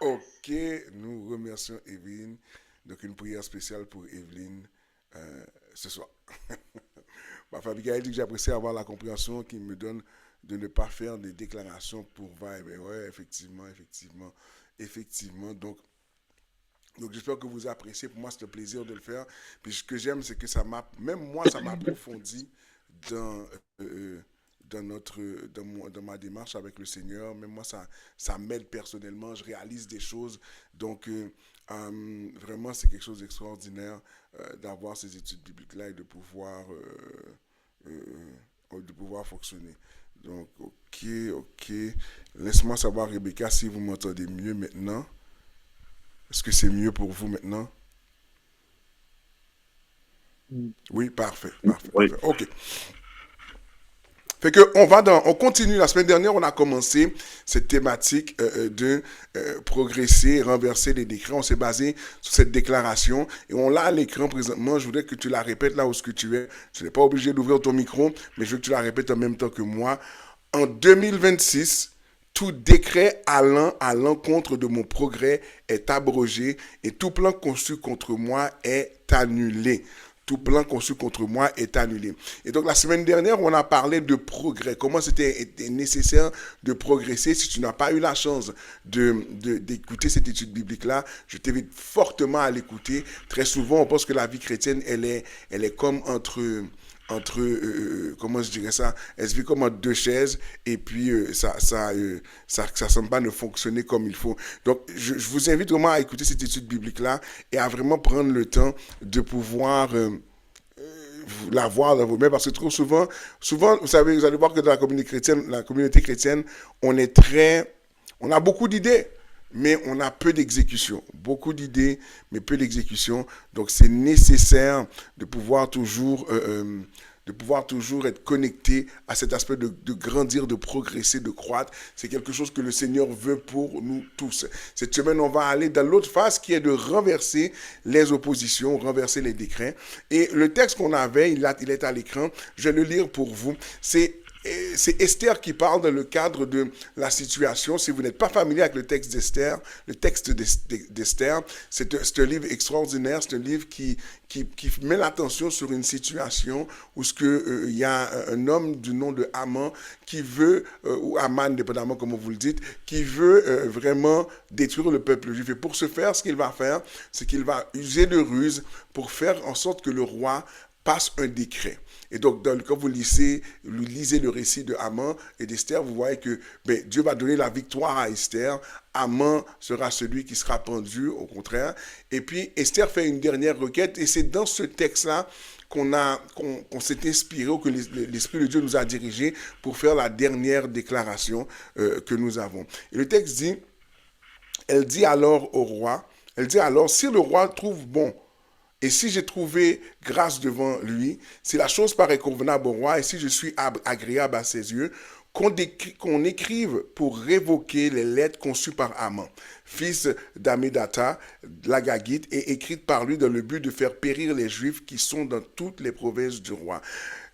Ok, nous remercions Evelyne. Donc, une prière spéciale pour Evelyne ce soir. Ma famille a dit que j'apprécie avoir la compréhension qui me donne de ne pas faire des déclarations pour vibe. Et ouais, effectivement, effectivement, effectivement. Donc j'espère que vous appréciez. Pour moi, c'est un plaisir de le faire. Puis ce que j'aime, c'est que même moi, ça m'approfondit dans, dans, dans ma démarche avec le Seigneur. Même moi, ça m'aide personnellement. Je réalise des choses. Donc, vraiment, c'est quelque chose d'extraordinaire d'avoir ces études bibliques-là et de pouvoir fonctionner. Donc, ok, ok. Laisse-moi savoir, Rebecca, si vous m'entendez mieux maintenant. Est-ce que c'est mieux pour vous maintenant? Oui, parfait, parfait, Oui. parfait. OK. Fait que on continue. La semaine dernière, on a commencé cette thématique de progresser, renverser les décrets. On s'est basé sur cette déclaration et on l'a à l'écran présentement. Je voudrais que tu la répètes là où ce que tu es. Tu n'es pas obligé d'ouvrir ton micro, mais je veux que tu la répètes en même temps que moi. En 2026, tout décret allant à l'encontre de mon progrès est abrogé et tout plan conçu contre moi est annulé. Tout plan conçu contre moi est annulé. Et donc la semaine dernière, on a parlé de progrès, comment c'était nécessaire de progresser. Si tu n'as pas eu la chance d'écouter cette étude biblique-là, je t'invite fortement à l'écouter. Très souvent, on pense que la vie chrétienne, elle est comme comment je dirais ça, elle se vit comme entre deux chaises et puis ça semble pas ne fonctionner comme il faut. Donc, je vous invite vraiment à écouter cette étude biblique-là et à vraiment prendre le temps de pouvoir la voir dans vos mains parce que trop souvent, vous savez, vous allez voir que dans la communauté chrétienne, on est on a beaucoup d'idées, mais on a peu d'exécution. Beaucoup d'idées, mais peu d'exécution. Donc, c'est nécessaire de pouvoir toujours être connecté à cet aspect de grandir, de progresser, de croître. C'est quelque chose que le Seigneur veut pour nous tous. Cette semaine, on va aller dans l'autre phase qui est de renverser les oppositions, renverser les décrets. Et le texte qu'on avait, il est à l'écran. Je vais le lire pour vous. C'est Esther qui parle dans le cadre de la situation. Si vous n'êtes pas familier avec le texte d'Esther, c'est un livre extraordinaire. C'est un livre qui met l'attention sur une situation où il y a un homme du nom de Haman qui veut, ou Haman, dépendamment comment vous le dites, qui veut vraiment détruire le peuple juif. Et pour ce faire, ce qu'il va faire, c'est qu'il va user de ruse pour faire en sorte que le roi passe un décret. Et donc, quand vous lisez le récit de Haman et d'Esther, vous voyez que Dieu va donner la victoire à Esther. Haman sera celui qui sera pendu, au contraire. Et puis, Esther fait une dernière requête. Et c'est dans ce texte-là qu'on s'est inspiré, ou que l'Esprit de Dieu nous a dirigés pour faire la dernière déclaration que nous avons. Et le texte dit, elle dit alors au roi, elle dit alors, si le roi trouve bon et si j'ai trouvé grâce devant lui, si la chose paraît convenable au roi, et si je suis agréable à ses yeux, qu'on écrive pour révoquer les lettres conçues par Haman, fils d'Amedata, l'Agagite, et écrites par lui dans le but de faire périr les Juifs qui sont dans toutes les provinces du roi.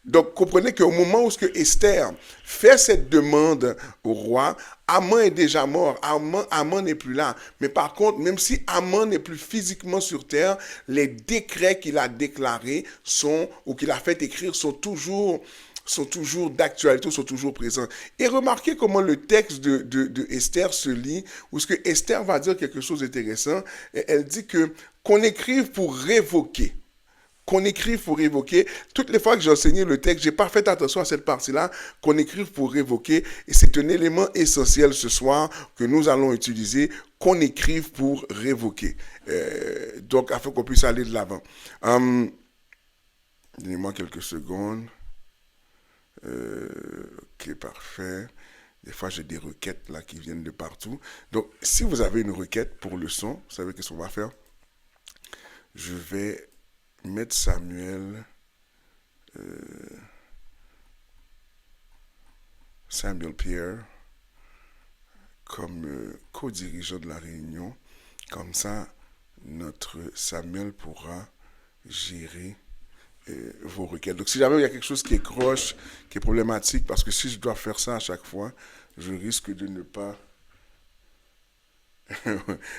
Donc, comprenez qu'au moment où Esther fait cette demande au roi, Haman est déjà mort. Haman n'est plus là. Mais par contre, même si Haman n'est plus physiquement sur terre, les décrets qu'il a déclarés ou qu'il a fait écrire sont toujours d'actualité, sont toujours présents. Et remarquez comment le texte de Esther se lit, où ce que Esther va dire quelque chose d'intéressant. Elle dit qu'on écrive pour révoquer, qu'on écrive pour révoquer. Toutes les fois que j'ai enseigné le texte, j'ai pas fait attention à cette partie-là, qu'on écrive pour révoquer. Et c'est un élément essentiel ce soir que nous allons utiliser, qu'on écrive pour révoquer. Donc, afin qu'on puisse aller de l'avant. Donnez-moi quelques secondes. Ok, parfait. Des fois, j'ai des requêtes là qui viennent de partout. Donc, si vous avez une requête pour le son, vous savez qu'est-ce qu'on va faire? Je vais mettre Samuel Pierre comme co-dirigeant de la réunion. Comme ça, notre Samuel pourra gérer vos requêtes. Donc, si jamais il y a quelque chose qui est croche, qui est problématique, parce que si je dois faire ça à chaque fois, je risque de ne pas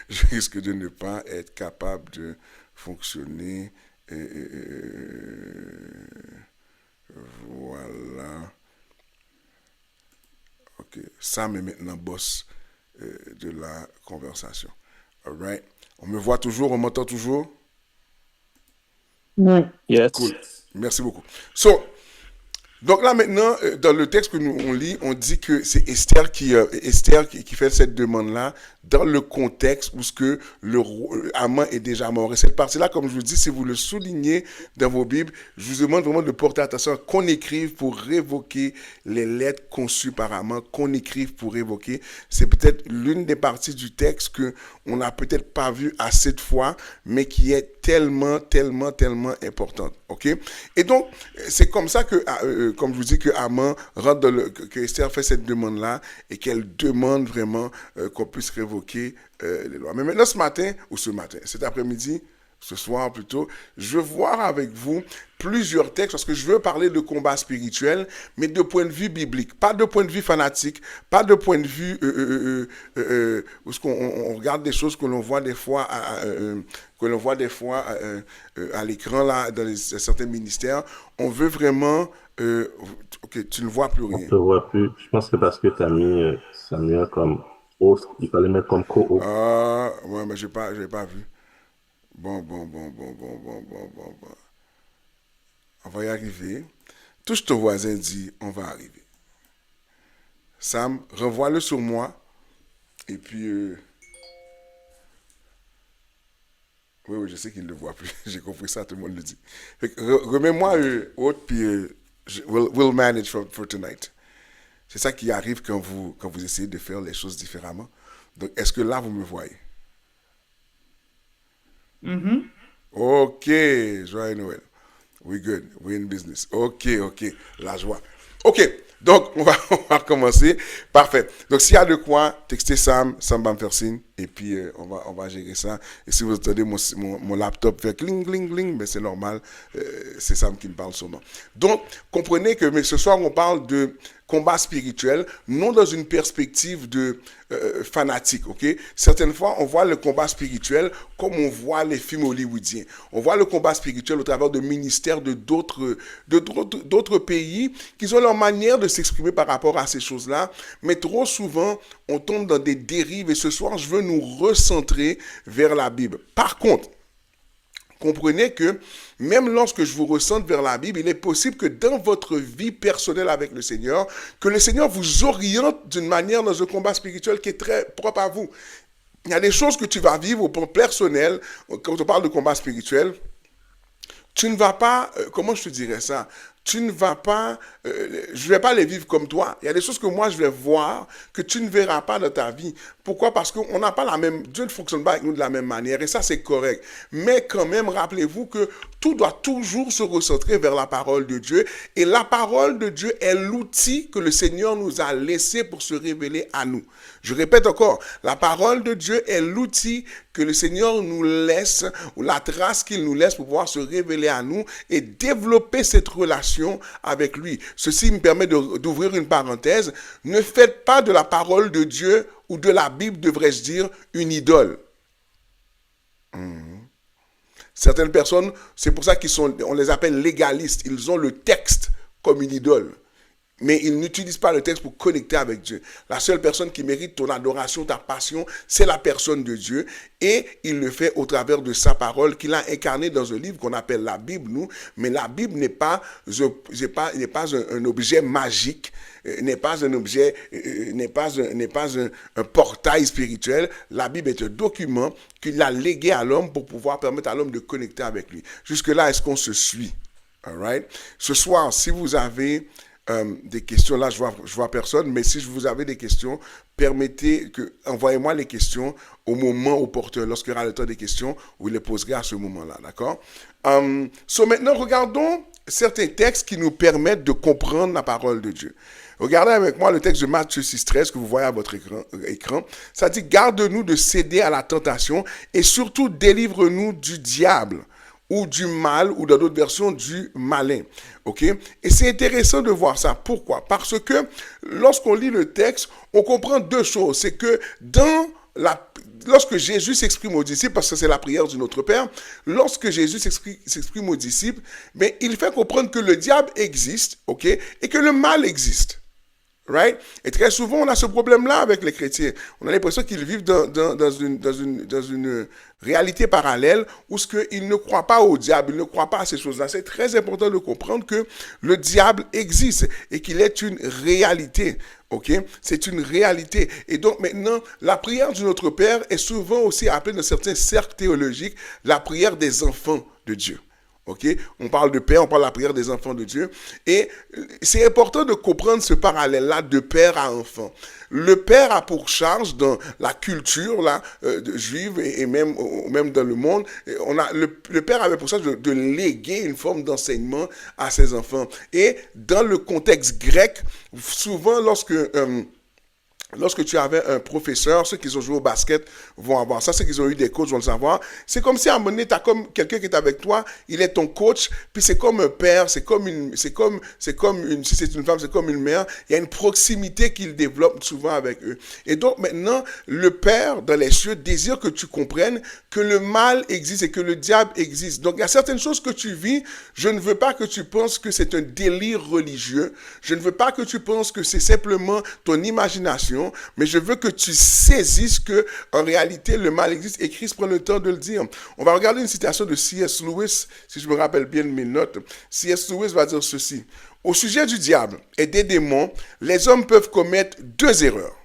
je risque de ne pas être capable de fonctionner. Voilà. Ok. Sam est maintenant boss de la conversation. All right. On me voit toujours, on m'entend toujours? Oui. Cool. Yes. Merci beaucoup. So, donc là maintenant, dans le texte que nous on lit, on dit que c'est Esther qui fait cette demande-là dans le contexte où ce que Haman est déjà mort. Et cette partie-là, comme je vous dis, si vous le soulignez dans vos Bibles, je vous demande vraiment de porter attention qu'on écrive pour révoquer les lettres conçues par Haman, qu'on écrive pour révoquer. C'est peut-être l'une des parties du texte que on n'a peut-être pas vu assez de fois, mais qui est tellement importante. Ok? Et donc, c'est comme ça que, comme je vous dis, que Haman rentre que Esther fait cette demande-là et qu'elle demande vraiment qu'on puisse révoquer les lois. Mais maintenant, cet après-midi, ce soir plutôt, je veux voir avec vous plusieurs textes parce que je veux parler de combat spirituel, mais de point de vue biblique, pas de point de vue fanatique, pas de point de vue où on regarde des choses que l'on voit des fois à l'écran là dans certains ministères. On veut vraiment ok, tu ne vois plus On rien. te voit plus. Je pense que parce que tu as mis Samuel comme host, il fallait mettre comme co-host. Ah, ouais, mais j'ai pas vu. Bon. On va y arriver. Touche ton voisin, dit, on va arriver. Sam, renvoie-le sur moi. Et puis, oui, je sais qu'il ne le voit plus. J'ai compris ça, tout le monde le dit. Remets-moi autre, puis we'll manage for tonight. C'est ça qui arrive quand vous essayez de faire les choses différemment. Donc, est-ce que là, vous me voyez? Ok, joyeux Noël. We good, we in business. Ok, la joie. Ok, donc on va commencer. Parfait. Donc s'il y a de quoi, textez Sam va me faire signe. Et puis on va gérer ça. Et si vous entendez mon laptop faire cling, cling, cling, ben c'est normal. C'est Sam qui me parle sûrement. Donc comprenez que mais ce soir on parle de combat spirituel, non dans une perspective de fanatique, ok? Certaines fois, on voit le combat spirituel comme on voit les films hollywoodiens. On voit le combat spirituel au travers de ministères de d'autres pays qui ont leur manière de s'exprimer par rapport à ces choses-là, mais trop souvent, on tombe dans des dérives et ce soir, je veux nous recentrer vers la Bible. Par contre, comprenez que même lorsque je vous recentre vers la Bible, il est possible que dans votre vie personnelle avec le Seigneur, que le Seigneur vous oriente d'une manière dans un combat spirituel qui est très propre à vous. Il y a des choses que tu vas vivre au plan personnel, quand on parle de combat spirituel, tu ne vas pas, comment je te dirais ça? Tu ne vas pas, je ne vais pas les vivre comme toi. Il y a des choses que moi je vais voir que tu ne verras pas dans ta vie. Pourquoi? Parce qu'on n'a pas la même, Dieu ne fonctionne pas avec nous de la même manière et ça c'est correct. Mais quand même, rappelez-vous que tout doit toujours se recentrer vers la parole de Dieu et la parole de Dieu est l'outil que le Seigneur nous a laissé pour se révéler à nous. Je répète encore, la parole de Dieu est l'outil que le Seigneur nous laisse, ou la trace qu'il nous laisse pour pouvoir se révéler à nous et développer cette relation avec lui. Ceci me permet d'ouvrir une parenthèse. Ne faites pas de la parole de Dieu ou de la Bible, devrais-je dire, une idole. Certaines personnes, c'est pour ça on les appelle légalistes. Ils ont le texte comme une idole. Mais ils n'utilisent pas le texte pour connecter avec Dieu. La seule personne qui mérite ton adoration, ta passion, c'est la personne de Dieu. Et il le fait au travers de sa parole qu'il a incarnée dans un livre qu'on appelle la Bible, nous. Mais la Bible n'est pas un objet magique, n'est pas un objet, n'est pas un portail spirituel. La Bible est un document qu'il a légué à l'homme pour pouvoir permettre à l'homme de connecter avec lui. Jusque-là, est-ce qu'on se suit? All right? Ce soir, si vous avez des questions, là je vois personne, mais si vous avez des questions, envoyez-moi les questions au moment opportun, lorsqu'il y aura le temps des questions, vous les poserez à ce moment-là, d'accord? Maintenant, regardons certains textes qui nous permettent de comprendre la parole de Dieu. Regardez avec moi le texte de Matthieu 6,13 que vous voyez à votre écran. Ça dit, garde-nous de céder à la tentation et surtout délivre-nous du diable. Ou du mal, ou dans d'autres versions, du malin. Ok? Et c'est intéressant de voir ça. Pourquoi? Parce que lorsqu'on lit le texte, on comprend deux choses. C'est que dans lorsque Jésus s'exprime aux disciples, parce que c'est la prière du Notre Père, lorsque Jésus s'exprime aux disciples, mais il fait comprendre que le diable existe, ok, et que le mal existe. Right? Et très souvent, on a ce problème-là avec les chrétiens. On a l'impression qu'ils vivent dans une réalité parallèle où ils ne croient pas au diable, ils ne croient pas à ces choses-là. C'est très important de comprendre que le diable existe et qu'il est une réalité. Ok? C'est une réalité. Et donc maintenant, la prière du Notre Père est souvent aussi appelée dans certains cercles théologiques la prière des enfants de Dieu. Ok, on parle de père, on parle de la prière des enfants de Dieu. Et c'est important de comprendre ce parallèle-là de père à enfant. Le père a pour charge dans la culture là, juive et même dans le monde, le père avait pour charge de léguer une forme d'enseignement à ses enfants. Et dans le contexte grec, souvent lorsque tu avais un professeur, ceux qui ont joué au basket vont avoir ça, ceux qui ont eu des coachs vont le savoir. C'est comme si à un moment donné, tu as comme quelqu'un qui est avec toi, il est ton coach, puis c'est comme un père, si c'est une femme, c'est comme une mère. Il y a une proximité qu'il développe souvent avec eux. Et donc maintenant, le père dans les cieux désire que tu comprennes que le mal existe et que le diable existe. Donc il y a certaines choses que tu vis, je ne veux pas que tu penses que c'est un délire religieux, je ne veux pas que tu penses que c'est simplement ton imagination, mais je veux que tu saisisses que en réalité le mal existe et Christ prend le temps de le dire. On va regarder une citation de C.S. Lewis, si je me rappelle bien de mes notes. C.S. Lewis va dire ceci: au sujet du diable et des démons, les hommes peuvent commettre deux erreurs.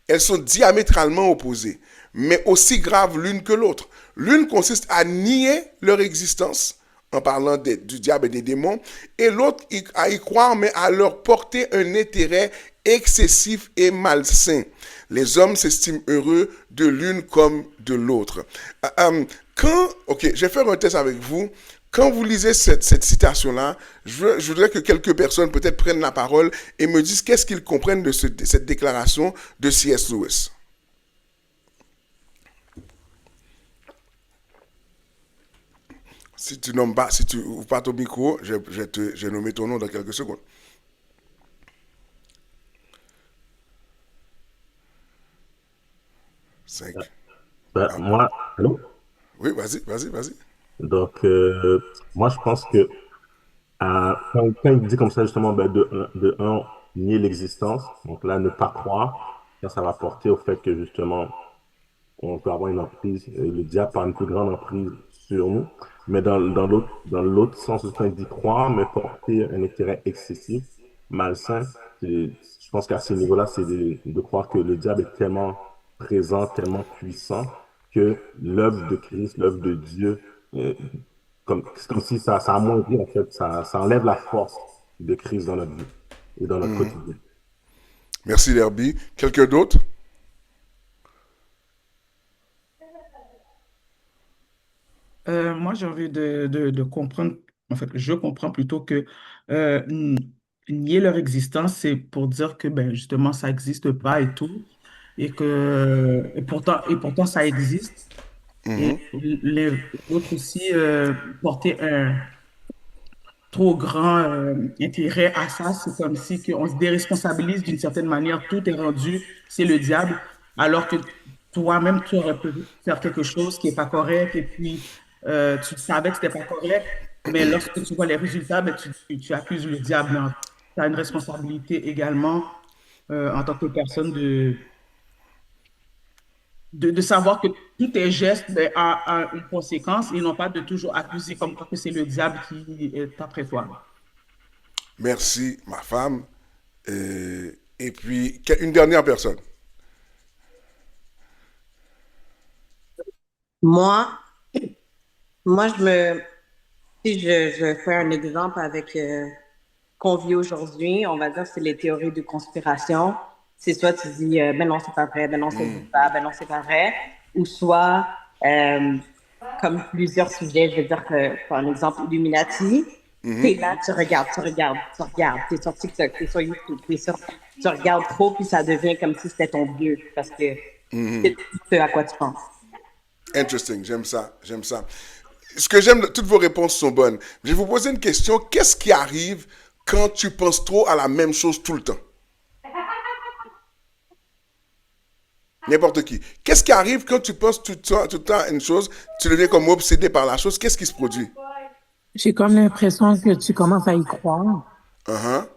Elles sont diamétralement opposées, mais aussi graves l'une que l'autre. L'une consiste à nier leur existence, en parlant du diable et des démons, et l'autre à y croire, mais à leur porter un intérêt excessif et malsain. Les hommes s'estiment heureux de l'une comme de l'autre. Ok, je vais faire un test avec vous. Quand vous lisez cette citation-là, je voudrais que quelques personnes peut-être prennent la parole et me disent qu'est-ce qu'ils comprennent de cette déclaration de C.S. Lewis. Si tu nommes pas, si tu ouvres pas ton micro, je vais nommer ton nom dans quelques secondes. Cinq. Moi, allô? Oui, vas-y. Donc, moi, je pense que quand il dit comme ça, justement, de un, nier l'existence, donc là, ne pas croire, ça va porter au fait que, justement, on peut avoir une emprise, le diable a une plus grande emprise sur nous. Mais dans l'autre sens, quand il dit croire, mais porter un intérêt excessif, malsain, je pense qu'à ce niveau-là, c'est de croire que le diable est tellement présent, tellement puissant, que l'œuvre de Christ, l'œuvre de Dieu, c'est comme si ça amoindrit, en fait, ça enlève la force de Christ dans notre vie et dans notre quotidien. Merci, Lerby. Quelqu'un d'autre? Moi, j'ai envie de comprendre, en fait, je comprends plutôt que nier leur existence, c'est pour dire que, ben, justement, ça n'existe pas et tout, et pourtant, ça existe. Et l'autre aussi, porter un trop grand intérêt à ça, c'est comme si on se déresponsabilise d'une certaine manière, tout est rendu, c'est le diable, alors que toi-même, tu aurais pu faire quelque chose qui n'est pas correct, et puis tu savais que ce n'était pas correct, mais lorsque tu vois les résultats, ben, tu accuses le diable. Tu as une responsabilité également en tant que personne de savoir que tous tes gestes ben, a une conséquence et non pas de toujours accuser comme quoi que c'est le diable qui est après toi. Merci, ma femme. Et puis, une dernière personne. Moi, moi, si je fais un exemple avec qu'on vit aujourd'hui, on va dire que c'est les théories de conspiration. C'est soit tu dis, ben non, c'est pas vrai, ben non, c'est pas, ben non, c'est pas vrai. Ou soit, comme plusieurs sujets, je veux dire que, par exemple, Illuminati, t'es là, tu regardes, t'es sur TikTok, t'es sur YouTube, tu regardes trop, puis ça devient comme si c'était ton Dieu, parce que c'est ce à quoi tu penses. Interesting, j'aime ça. Ce que j'aime, toutes vos réponses sont bonnes. Je vais vous poser une question. Qu'est-ce qui arrive quand tu penses trop à la même chose tout le temps? N'importe qui. Qu'est-ce qui arrive quand tu penses tout le temps à une chose, tu deviens comme obsédé par la chose, qu'est-ce qui se produit? J'ai comme l'impression que tu commences à y croire. Uh-huh.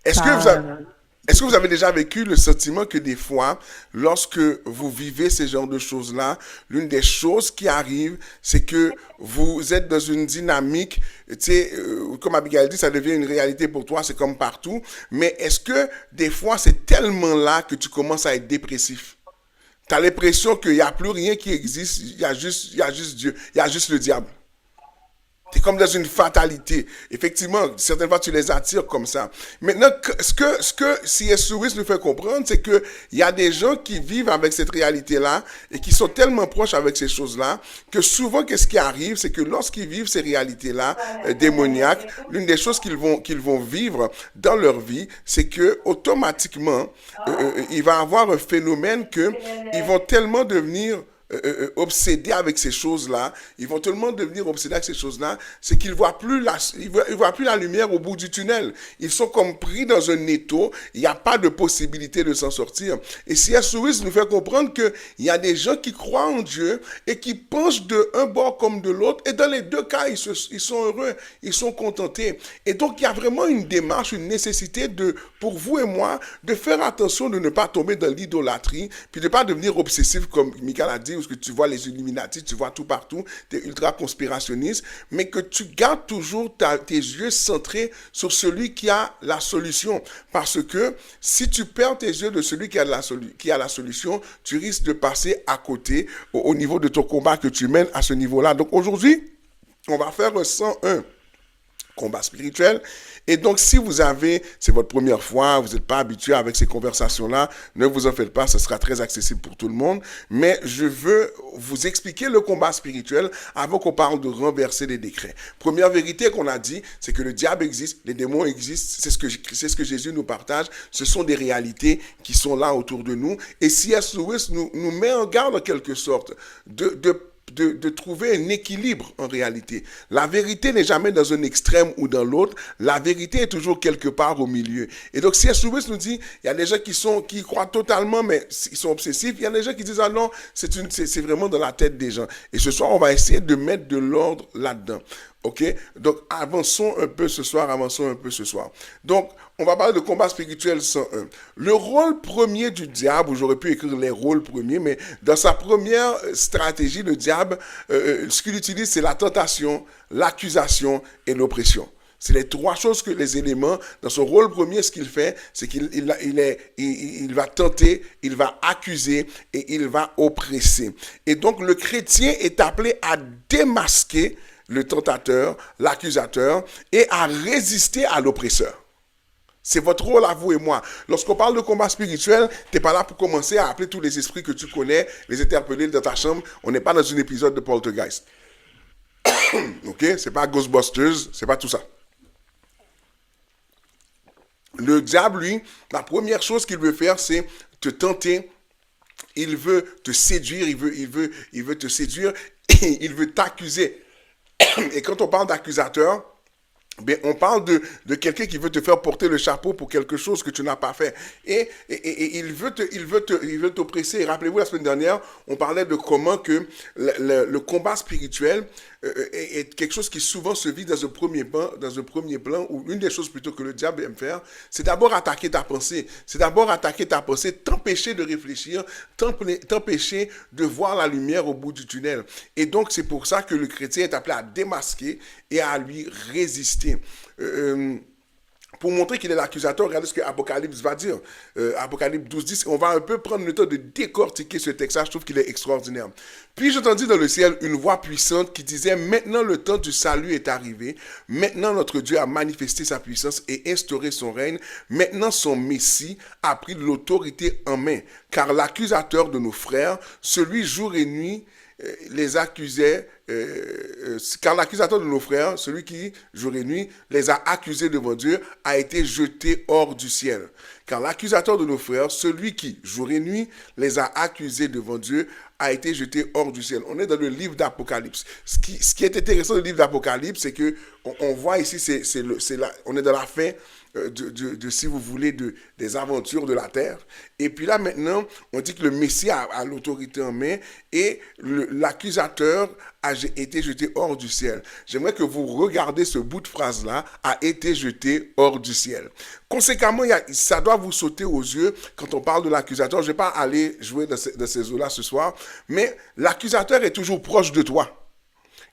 Est-ce que vous avez, Ça, est-ce que vous avez déjà vécu le sentiment que des fois, lorsque vous vivez ces genres de choses-là, l'une des choses qui arrivent, c'est que vous êtes dans une dynamique, tu sais, comme Abigail dit, ça devient une réalité pour toi, c'est comme partout, mais est-ce que des fois, c'est tellement là que tu commences à être dépressif? Tu as l'impression qu'il n'y a plus rien qui existe, il y a juste Dieu, il y a juste le diable. Tu es comme dans une fatalité. Effectivement, certaines fois, tu les attires comme ça. Maintenant, ce que C.S. Lewis nous fait comprendre, c'est qu'il y a des gens qui vivent avec cette réalité-là et qui sont tellement proches avec ces choses-là que souvent, qu'est-ce qui arrive, c'est que lorsqu'ils vivent ces réalités-là démoniaques, l'une des choses qu'ils vont vivre dans leur vie, c'est que automatiquement, il va y avoir un phénomène que ils vont tellement devenir obsédés avec ces choses-là, ils vont tellement devenir obsédés avec ces choses-là, c'est qu'ils voient plus la lumière au bout du tunnel. Ils sont comme pris dans un étau, il n'y a pas de possibilité de s'en sortir. Et C.S. Lewis nous fait comprendre qu'il y a des gens qui croient en Dieu et qui penchent de un bord comme de l'autre, et dans les deux cas, ils sont heureux, ils sont contentés. Et donc, il y a vraiment une démarche, une nécessité pour vous et moi, de faire attention de ne pas tomber dans l'idolâtrie, puis de ne pas devenir obsessif, comme Michael a dit, où que tu vois les Illuminati, tu vois tout partout, tu es ultra conspirationniste, mais que tu gardes toujours tes yeux centrés sur celui qui a la solution. Parce que si tu perds tes yeux de celui qui a la solution, tu risques de passer à côté au niveau de ton combat que tu mènes à ce niveau-là. Donc aujourd'hui, on va faire un 101 combat spirituel. Et donc, si c'est votre première fois, vous n'êtes pas habitué avec ces conversations-là, ne vous en faites pas, ce sera très accessible pour tout le monde. Mais je veux vous expliquer le combat spirituel avant qu'on parle de renverser les décrets. Première vérité qu'on a dit, c'est que le diable existe, les démons existent, c'est ce que Jésus nous partage. Ce sont des réalités qui sont là autour de nous. Et C.S. Lewis nous met en garde en quelque sorte de trouver un équilibre en réalité. La vérité n'est jamais dans un extrême ou dans l'autre. La vérité est toujours quelque part au milieu. Et donc, C.S. Lewis nous dit, il y a des gens qui croient totalement, mais ils sont obsessifs. Il y a des gens qui disent, ah non, c'est vraiment dans la tête des gens. Et ce soir, on va essayer de mettre de l'ordre là-dedans. OK? Donc, avançons un peu ce soir. Donc, on va parler de combat spirituel 101. Le rôle premier du diable, j'aurais pu écrire les rôles premiers, mais dans sa première stratégie, le diable, ce qu'il utilise, c'est la tentation, l'accusation et l'oppression. C'est les trois choses que les éléments, dans son rôle premier, ce qu'il fait, c'est qu'il va tenter, il va accuser et il va oppresser. Et donc, le chrétien est appelé à démasquer le tentateur, l'accusateur, et à résister à l'oppresseur. C'est votre rôle à vous et moi. Lorsqu'on parle de combat spirituel, tu n'es pas là pour commencer à appeler tous les esprits que tu connais, les interpeller dans ta chambre. On n'est pas dans un épisode de Poltergeist. OK? C'est pas Ghostbusters, c'est pas tout ça. Le diable, lui, la première chose qu'il veut faire, c'est te tenter. Il veut te séduire, il veut te séduire, et il veut t'accuser. Et quand on parle d'accusateur, ben, on parle de quelqu'un qui veut te faire porter le chapeau pour quelque chose que tu n'as pas fait. Et il veut t'oppresser. Rappelez-vous, la semaine dernière, on parlait de comment que le combat spirituel est quelque chose qui souvent se vit dans un premier plan, ou une des choses plutôt que le diable aime faire, c'est d'abord attaquer ta pensée. T'empêcher de réfléchir, t'empêcher de voir la lumière au bout du tunnel. Et donc, c'est pour ça que le chrétien est appelé à démasquer et à lui résister. Pour montrer qu'il est l'accusateur, regardez ce que Apocalypse va dire. Apocalypse 12:10, on va un peu prendre le temps de décortiquer ce texte-là, je trouve qu'il est extraordinaire. Puis j'entendis dans le ciel une voix puissante qui disait, maintenant le temps du salut est arrivé, maintenant notre Dieu a manifesté sa puissance et instauré son règne, maintenant son Messie a pris l'autorité en main, car l'accusateur de nos frères, celui jour et nuit, les accusait, car l'accusateur de nos frères, celui qui, jour et nuit, les a accusés devant Dieu, a été jeté hors du ciel. Car l'accusateur de nos frères, celui qui, jour et nuit, les a accusés devant Dieu, a été jeté hors du ciel. On est dans le livre d'Apocalypse. Ce qui est intéressant dans le livre d'Apocalypse, c'est que on voit ici, on est dans la fin si vous voulez, des aventures de la terre. Et puis là, maintenant, on dit que le Messie a l'autorité en main et l'accusateur a été jeté hors du ciel. J'aimerais que vous regardiez ce bout de phrase-là, a été jeté hors du ciel. Conséquemment, ça doit vous sauter aux yeux quand on parle de l'accusateur. Je ne vais pas aller jouer dans ces eaux-là ce soir, mais l'accusateur est toujours proche de toi.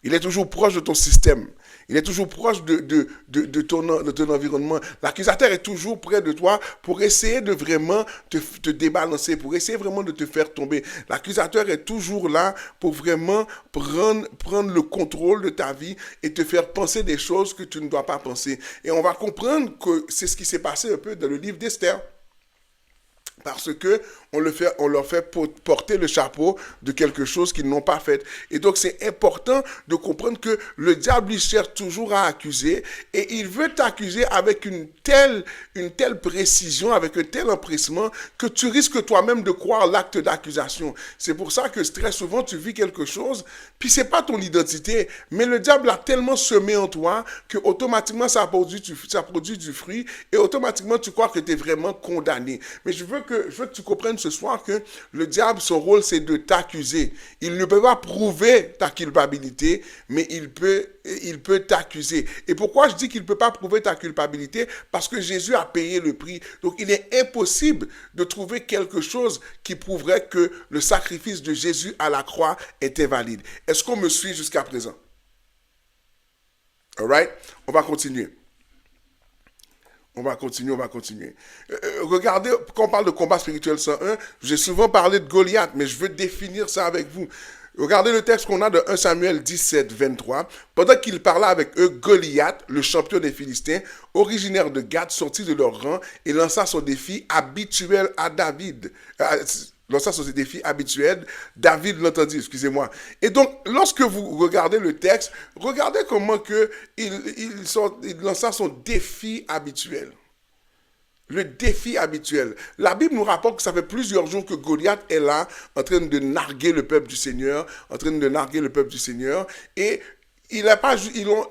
Il est toujours proche de ton système. Il est toujours proche de ton environnement. L'accusateur est toujours près de toi pour essayer de vraiment te débalancer, pour essayer vraiment de te faire tomber. L'accusateur est toujours là pour vraiment prendre le contrôle de ta vie et te faire penser des choses que tu ne dois pas penser. Et on va comprendre que c'est ce qui s'est passé un peu dans le livre d'Esther. Parce que on leur fait porter le chapeau de quelque chose qu'ils n'ont pas fait. Et donc, c'est important de comprendre que le diable, il cherche toujours à accuser et il veut t'accuser avec une telle précision, avec un tel empressement que tu risques toi-même de croire l'acte d'accusation. C'est pour ça que très souvent, tu vis quelque chose, puis c'est pas ton identité, mais le diable a tellement semé en toi que automatiquement, ça produit du fruit et automatiquement, tu crois que tu es vraiment condamné. Mais je veux que tu comprennes ce soir que le diable, son rôle, c'est de t'accuser. Il ne peut pas prouver ta culpabilité, mais il peut t'accuser. Et pourquoi je dis qu'il ne peut pas prouver ta culpabilité? Parce que Jésus a payé le prix. Donc, il est impossible de trouver quelque chose qui prouverait que le sacrifice de Jésus à la croix était valide. Est-ce qu'on me suit jusqu'à présent? All right? On va continuer. On va continuer. Regardez, quand on parle de combat spirituel 101, j'ai souvent parlé de Goliath, mais je veux définir ça avec vous. Regardez le texte qu'on a de 1 Samuel 17, 23. Pendant qu'il parlait avec eux, Goliath, le champion des Philistins, originaire de Gath, sortit de leur rang et lança son défi habituel à David. David l'entendit, excusez-moi. Et donc, lorsque vous regardez le texte, regardez comment il lança son défi habituel. Le défi habituel. La Bible nous rapporte que ça fait plusieurs jours que Goliath est là, en train de narguer le peuple du Seigneur, et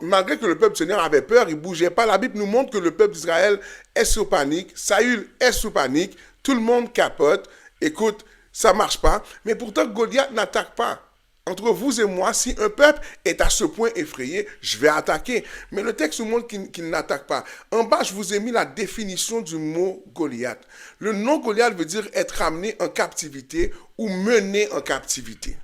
malgré que le peuple du Seigneur avait peur, il ne bougeait pas. La Bible nous montre que le peuple d'Israël est sous panique, Saül est sous panique, tout le monde capote. Écoute, ça ne marche pas. Mais pourtant, Goliath n'attaque pas. Entre vous et moi, si un peuple est à ce point effrayé, je vais attaquer. Mais le texte nous montre qu'il n'attaque pas. En bas, je vous ai mis la définition du mot Goliath. Le nom Goliath veut dire être amené en captivité ou mené en captivité.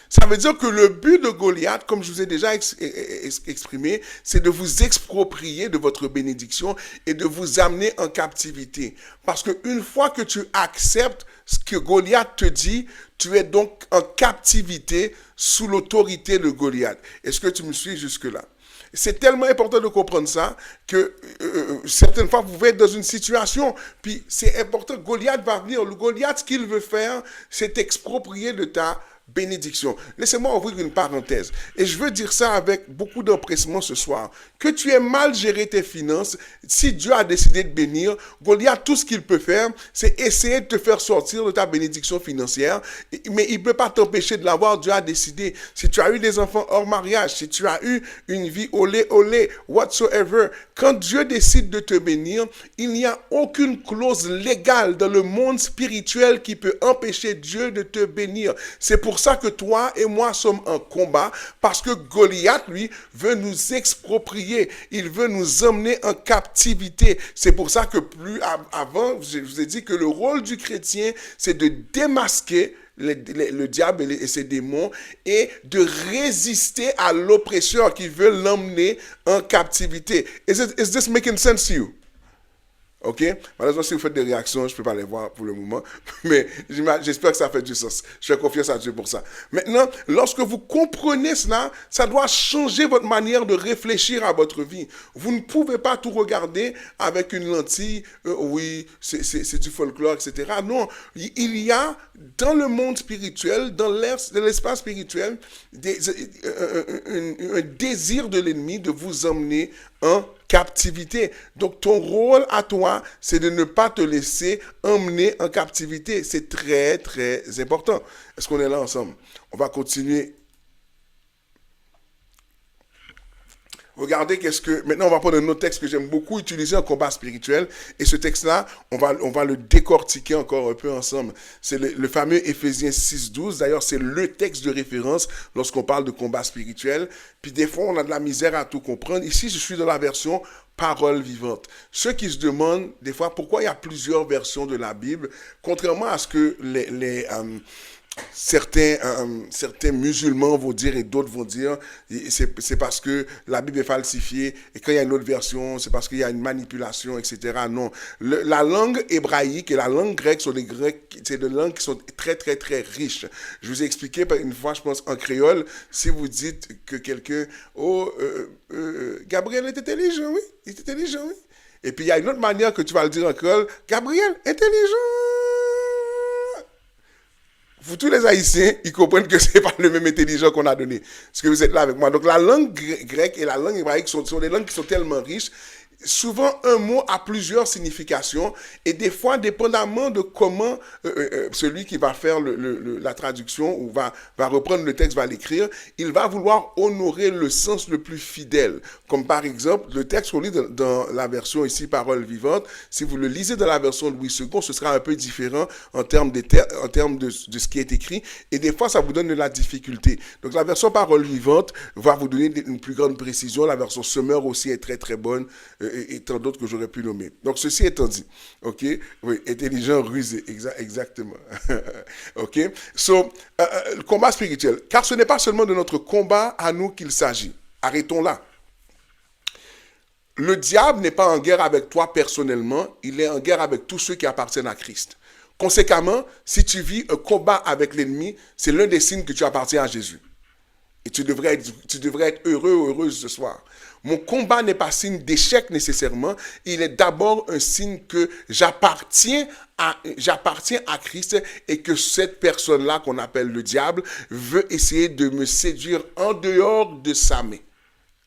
Ça veut dire que le but de Goliath, comme je vous ai déjà exprimé, c'est de vous exproprier de votre bénédiction et de vous amener en captivité. Parce qu'une fois que tu acceptes ce que Goliath te dit, tu es donc en captivité sous l'autorité de Goliath. Est-ce que tu me suis jusque-là? C'est tellement important de comprendre ça que certaines fois, vous pouvez être dans une situation, puis c'est important, Goliath va venir. Le Goliath, ce qu'il veut faire, c'est exproprier de ta bénédiction. Laissez-moi ouvrir une parenthèse. Et je veux dire ça avec beaucoup d'empressement ce soir. Que tu aies mal géré tes finances, si Dieu a décidé de bénir, Goliath, tout ce qu'il peut faire, c'est essayer de te faire sortir de ta bénédiction financière. Mais il ne peut pas t'empêcher de l'avoir. Dieu a décidé. Si tu as eu des enfants hors mariage, si tu as eu une vie olé, whatsoever, quand Dieu décide de te bénir, il n'y a aucune clause légale dans le monde spirituel qui peut empêcher Dieu de te bénir. C'est pour ça que toi et moi sommes en combat, parce que Goliath, lui, veut nous exproprier. Il veut nous emmener en captivité. C'est pour ça que avant, je vous ai dit que le rôle du chrétien, c'est de démasquer le diable et ses démons et de résister à l'oppresseur qui veut l'emmener en captivité. Is this making sense to you? OK? Malheureusement, si vous faites des réactions, je ne peux pas les voir pour le moment, mais j'espère que ça fait du sens. Je fais confiance à Dieu pour ça. Maintenant, lorsque vous comprenez cela, ça doit changer votre manière de réfléchir à votre vie. Vous ne pouvez pas tout regarder avec une lentille, oui, c'est du folklore, etc. Non, il y a dans le monde spirituel, dans l'espace spirituel, un désir de l'ennemi de vous emmener en captivité. Donc, ton rôle à toi, c'est de ne pas te laisser emmener en captivité. C'est très, très important. Est-ce qu'on est là ensemble? On va continuer. Regardez qu'est-ce que... Maintenant, on va prendre un autre texte que j'aime beaucoup utiliser en combat spirituel. Et ce texte-là, on va le décortiquer encore un peu ensemble. C'est le fameux Éphésiens 6:12. D'ailleurs, c'est le texte de référence lorsqu'on parle de combat spirituel. Puis des fois, on a de la misère à tout comprendre. Ici, je suis dans la version parole vivante. Ceux qui se demandent des fois pourquoi il y a plusieurs versions de la Bible, contrairement à ce que certains musulmans vont dire et d'autres vont dire, c'est parce que la Bible est falsifiée et quand il y a une autre version, c'est parce qu'il y a une manipulation, etc. Non. La langue hébraïque et la langue grecque sont c'est des langues qui sont très, très, très riches. Je vous ai expliqué une fois, je pense, en créole, si vous dites que quelqu'un, Gabriel est intelligent, oui, il est intelligent, oui. Et puis il y a une autre manière que tu vas le dire en créole, Gabriel, intelligent. Pour tous les Haïtiens, ils comprennent que ce n'est pas le même intelligent qu'on a donné. Parce que vous êtes là avec moi. Donc la langue grecque et la langue hébraïque sont des langues qui sont tellement riches. Souvent, un mot a plusieurs significations et des fois, dépendamment de comment celui qui va faire la traduction ou va reprendre le texte, va l'écrire, il va vouloir honorer le sens le plus fidèle. Comme par exemple, le texte qu'on lit dans la version ici, Parole vivante, si vous le lisez dans la version Louis II, ce sera un peu différent en termes de ce qui est écrit et des fois, ça vous donne de la difficulté. Donc, la version Parole vivante va vous donner une plus grande précision. La version Semeur aussi est très, très bonne. Et tant d'autres que j'aurais pu nommer. Donc, ceci étant dit, ok, oui, intelligent, rusé, exactement. Ok, le combat spirituel, car ce n'est pas seulement de notre combat à nous qu'il s'agit. Arrêtons là. Le diable n'est pas en guerre avec toi personnellement, il est en guerre avec tous ceux qui appartiennent à Christ. Conséquemment, si tu vis un combat avec l'ennemi, c'est l'un des signes que tu appartiens à Jésus. Et tu devrais être heureux ou heureuse ce soir. Mon combat n'est pas signe d'échec nécessairement. Il est d'abord un signe que j'appartiens à Christ et que cette personne-là qu'on appelle le diable veut essayer de me séduire en dehors de sa main.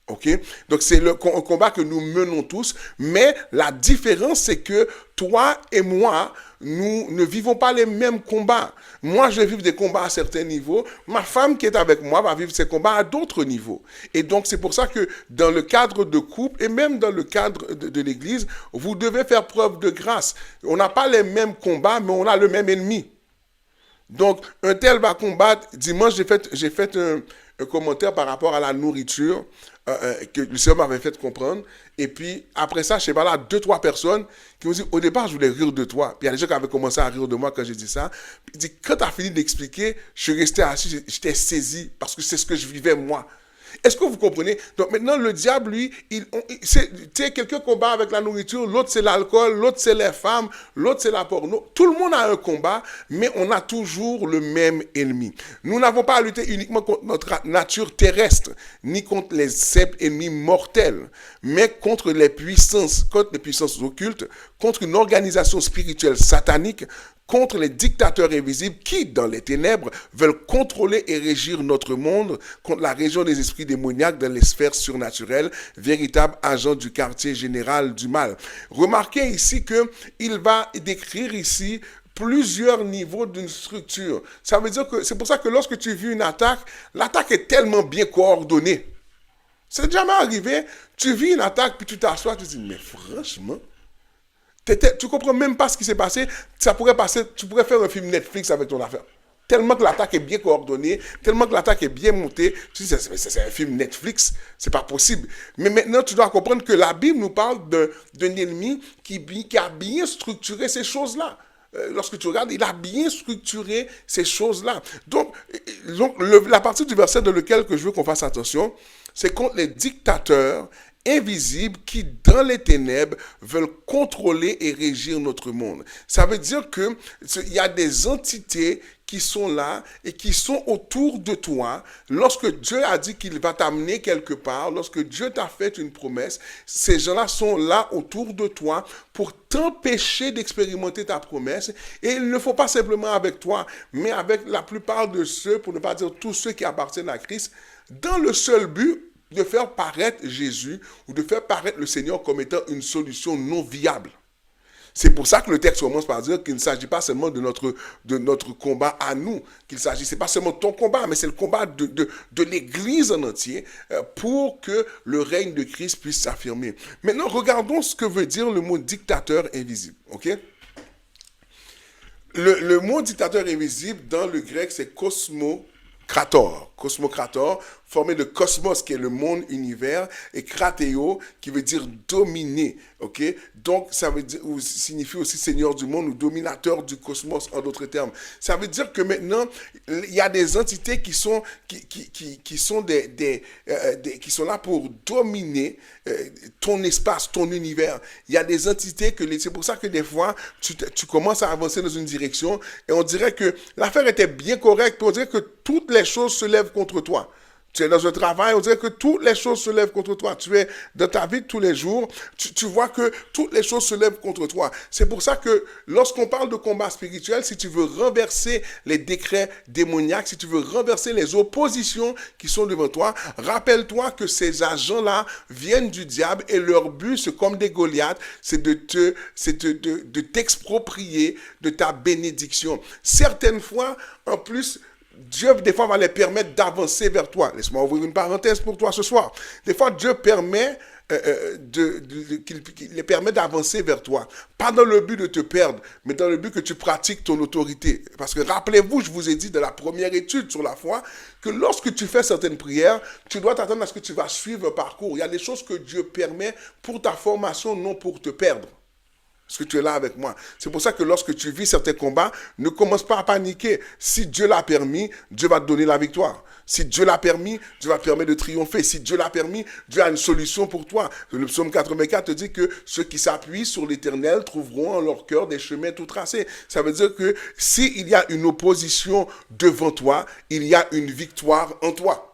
Ok? Donc c'est un combat que nous menons tous, mais la différence c'est que toi et moi, nous ne vivons pas les mêmes combats. Moi, je vais vivre des combats à certains niveaux. Ma femme qui est avec moi va vivre ses combats à d'autres niveaux. Et donc, c'est pour ça que dans le cadre de couple et même dans le cadre de l'Église, vous devez faire preuve de grâce. On n'a pas les mêmes combats, mais on a le même ennemi. Donc, un tel va combattre. Dimanche, j'ai fait un commentaire par rapport à la nourriture que le Seigneur m'avait fait comprendre. Et puis, après ça, je sais pas là, 2-3 personnes qui m'ont dit, au départ, je voulais rire de toi. Puis, il y a des gens qui avaient commencé à rire de moi quand j'ai dit ça. Puis, il dit, quand tu as fini d'expliquer, je suis resté assis, j'étais saisi parce que c'est ce que je vivais moi. Est-ce que vous comprenez? Donc maintenant, le diable, lui, tu sais, quelqu'un combat avec la nourriture, l'autre c'est l'alcool, l'autre c'est les femmes, l'autre c'est la porno. Tout le monde a un combat, mais on a toujours le même ennemi. Nous n'avons pas à lutter uniquement contre notre nature terrestre, ni contre les simples ennemis mortels, mais contre les puissances occultes, contre une organisation spirituelle satanique, contre les dictateurs invisibles qui, dans les ténèbres, veulent contrôler et régir notre monde, contre la région des esprits démoniaques dans les sphères surnaturelles, véritable agent du quartier général du mal. Remarquez ici qu'il va décrire ici plusieurs niveaux d'une structure. Ça veut dire que c'est pour ça que lorsque tu vis une attaque, l'attaque est tellement bien coordonnée. C'est jamais arrivé, tu vis une attaque, puis tu t'assois, tu te dis, mais franchement, tu comprends même pas ce qui s'est passé. Tu pourrais faire un film Netflix avec ton affaire. Tellement que l'attaque est bien coordonnée, tellement que l'attaque est bien montée. Tu dis, c'est un film Netflix, c'est pas possible. Mais maintenant, tu dois comprendre que la Bible nous parle d'un ennemi qui a bien structuré ces choses-là. Lorsque tu regardes, il a bien structuré ces choses-là. Donc la partie du verset dans lequel je veux qu'on fasse attention, c'est contre les dictateurs invisibles qui, dans les ténèbres, veulent contrôler et régir notre monde. Ça veut dire qu'il y a des entités qui sont là et qui sont autour de toi. Lorsque Dieu a dit qu'il va t'amener quelque part, lorsque Dieu t'a fait une promesse, ces gens-là sont là autour de toi pour t'empêcher d'expérimenter ta promesse. Et il ne faut pas simplement avec toi, mais avec la plupart de ceux, pour ne pas dire tous ceux qui appartiennent à Christ, dans le seul but de faire paraître Jésus ou de faire paraître le Seigneur comme étant une solution non viable. C'est pour ça que le texte commence par dire qu'il ne s'agit pas seulement de notre combat à nous, c'est pas seulement ton combat, mais c'est le combat de l'Église en entier pour que le règne de Christ puisse s'affirmer. Maintenant, regardons ce que veut dire le mot dictateur invisible, ok? Le mot dictateur invisible, dans le grec, c'est cosmokrator. Cosmokrator, formé de cosmos, qui est le monde, univers, et kratéo, qui veut dire dominer. Ok? Donc, ça veut dire, ou signifie aussi seigneur du monde ou dominateur du cosmos, en d'autres termes. Ça veut dire que maintenant, il y a des entités qui sont qui sont là pour dominer ton espace, ton univers. Il y a des entités c'est pour ça que des fois, tu commences à avancer dans une direction et on dirait que l'affaire était bien correcte, puis on dirait que toutes les choses se lèvent contre toi. Tu es dans un travail, on dirait que toutes les choses se lèvent contre toi. Tu es dans ta vie de tous les jours, tu vois que toutes les choses se lèvent contre toi. C'est pour ça que lorsqu'on parle de combat spirituel, si tu veux renverser les décrets démoniaques, si tu veux renverser les oppositions qui sont devant toi, rappelle-toi que ces agents-là viennent du diable et leur but, c'est comme des Goliaths, c'est de t'exproprier de ta bénédiction. Certaines fois, en plus, Dieu, des fois, va les permettre d'avancer vers toi. Laisse-moi ouvrir une parenthèse pour toi ce soir. Des fois, Dieu permet qu'il les permet d'avancer vers toi. Pas dans le but de te perdre, mais dans le but que tu pratiques ton autorité. Parce que rappelez-vous, je vous ai dit de la première étude sur la foi, que lorsque tu fais certaines prières, tu dois t'attendre à ce que tu vas suivre un parcours. Il y a des choses que Dieu permet pour ta formation, non pour te perdre. Est-ce que tu es là avec moi? C'est pour ça que lorsque tu vis certains combats, ne commence pas à paniquer. Si Dieu l'a permis, Dieu va te donner la victoire. Si Dieu l'a permis, Dieu va te permettre de triompher. Si Dieu l'a permis, Dieu a une solution pour toi. Le psaume 84 te dit que ceux qui s'appuient sur l'Éternel trouveront en leur cœur des chemins tout tracés. Ça veut dire que s'il y a une opposition devant toi, il y a une victoire en toi.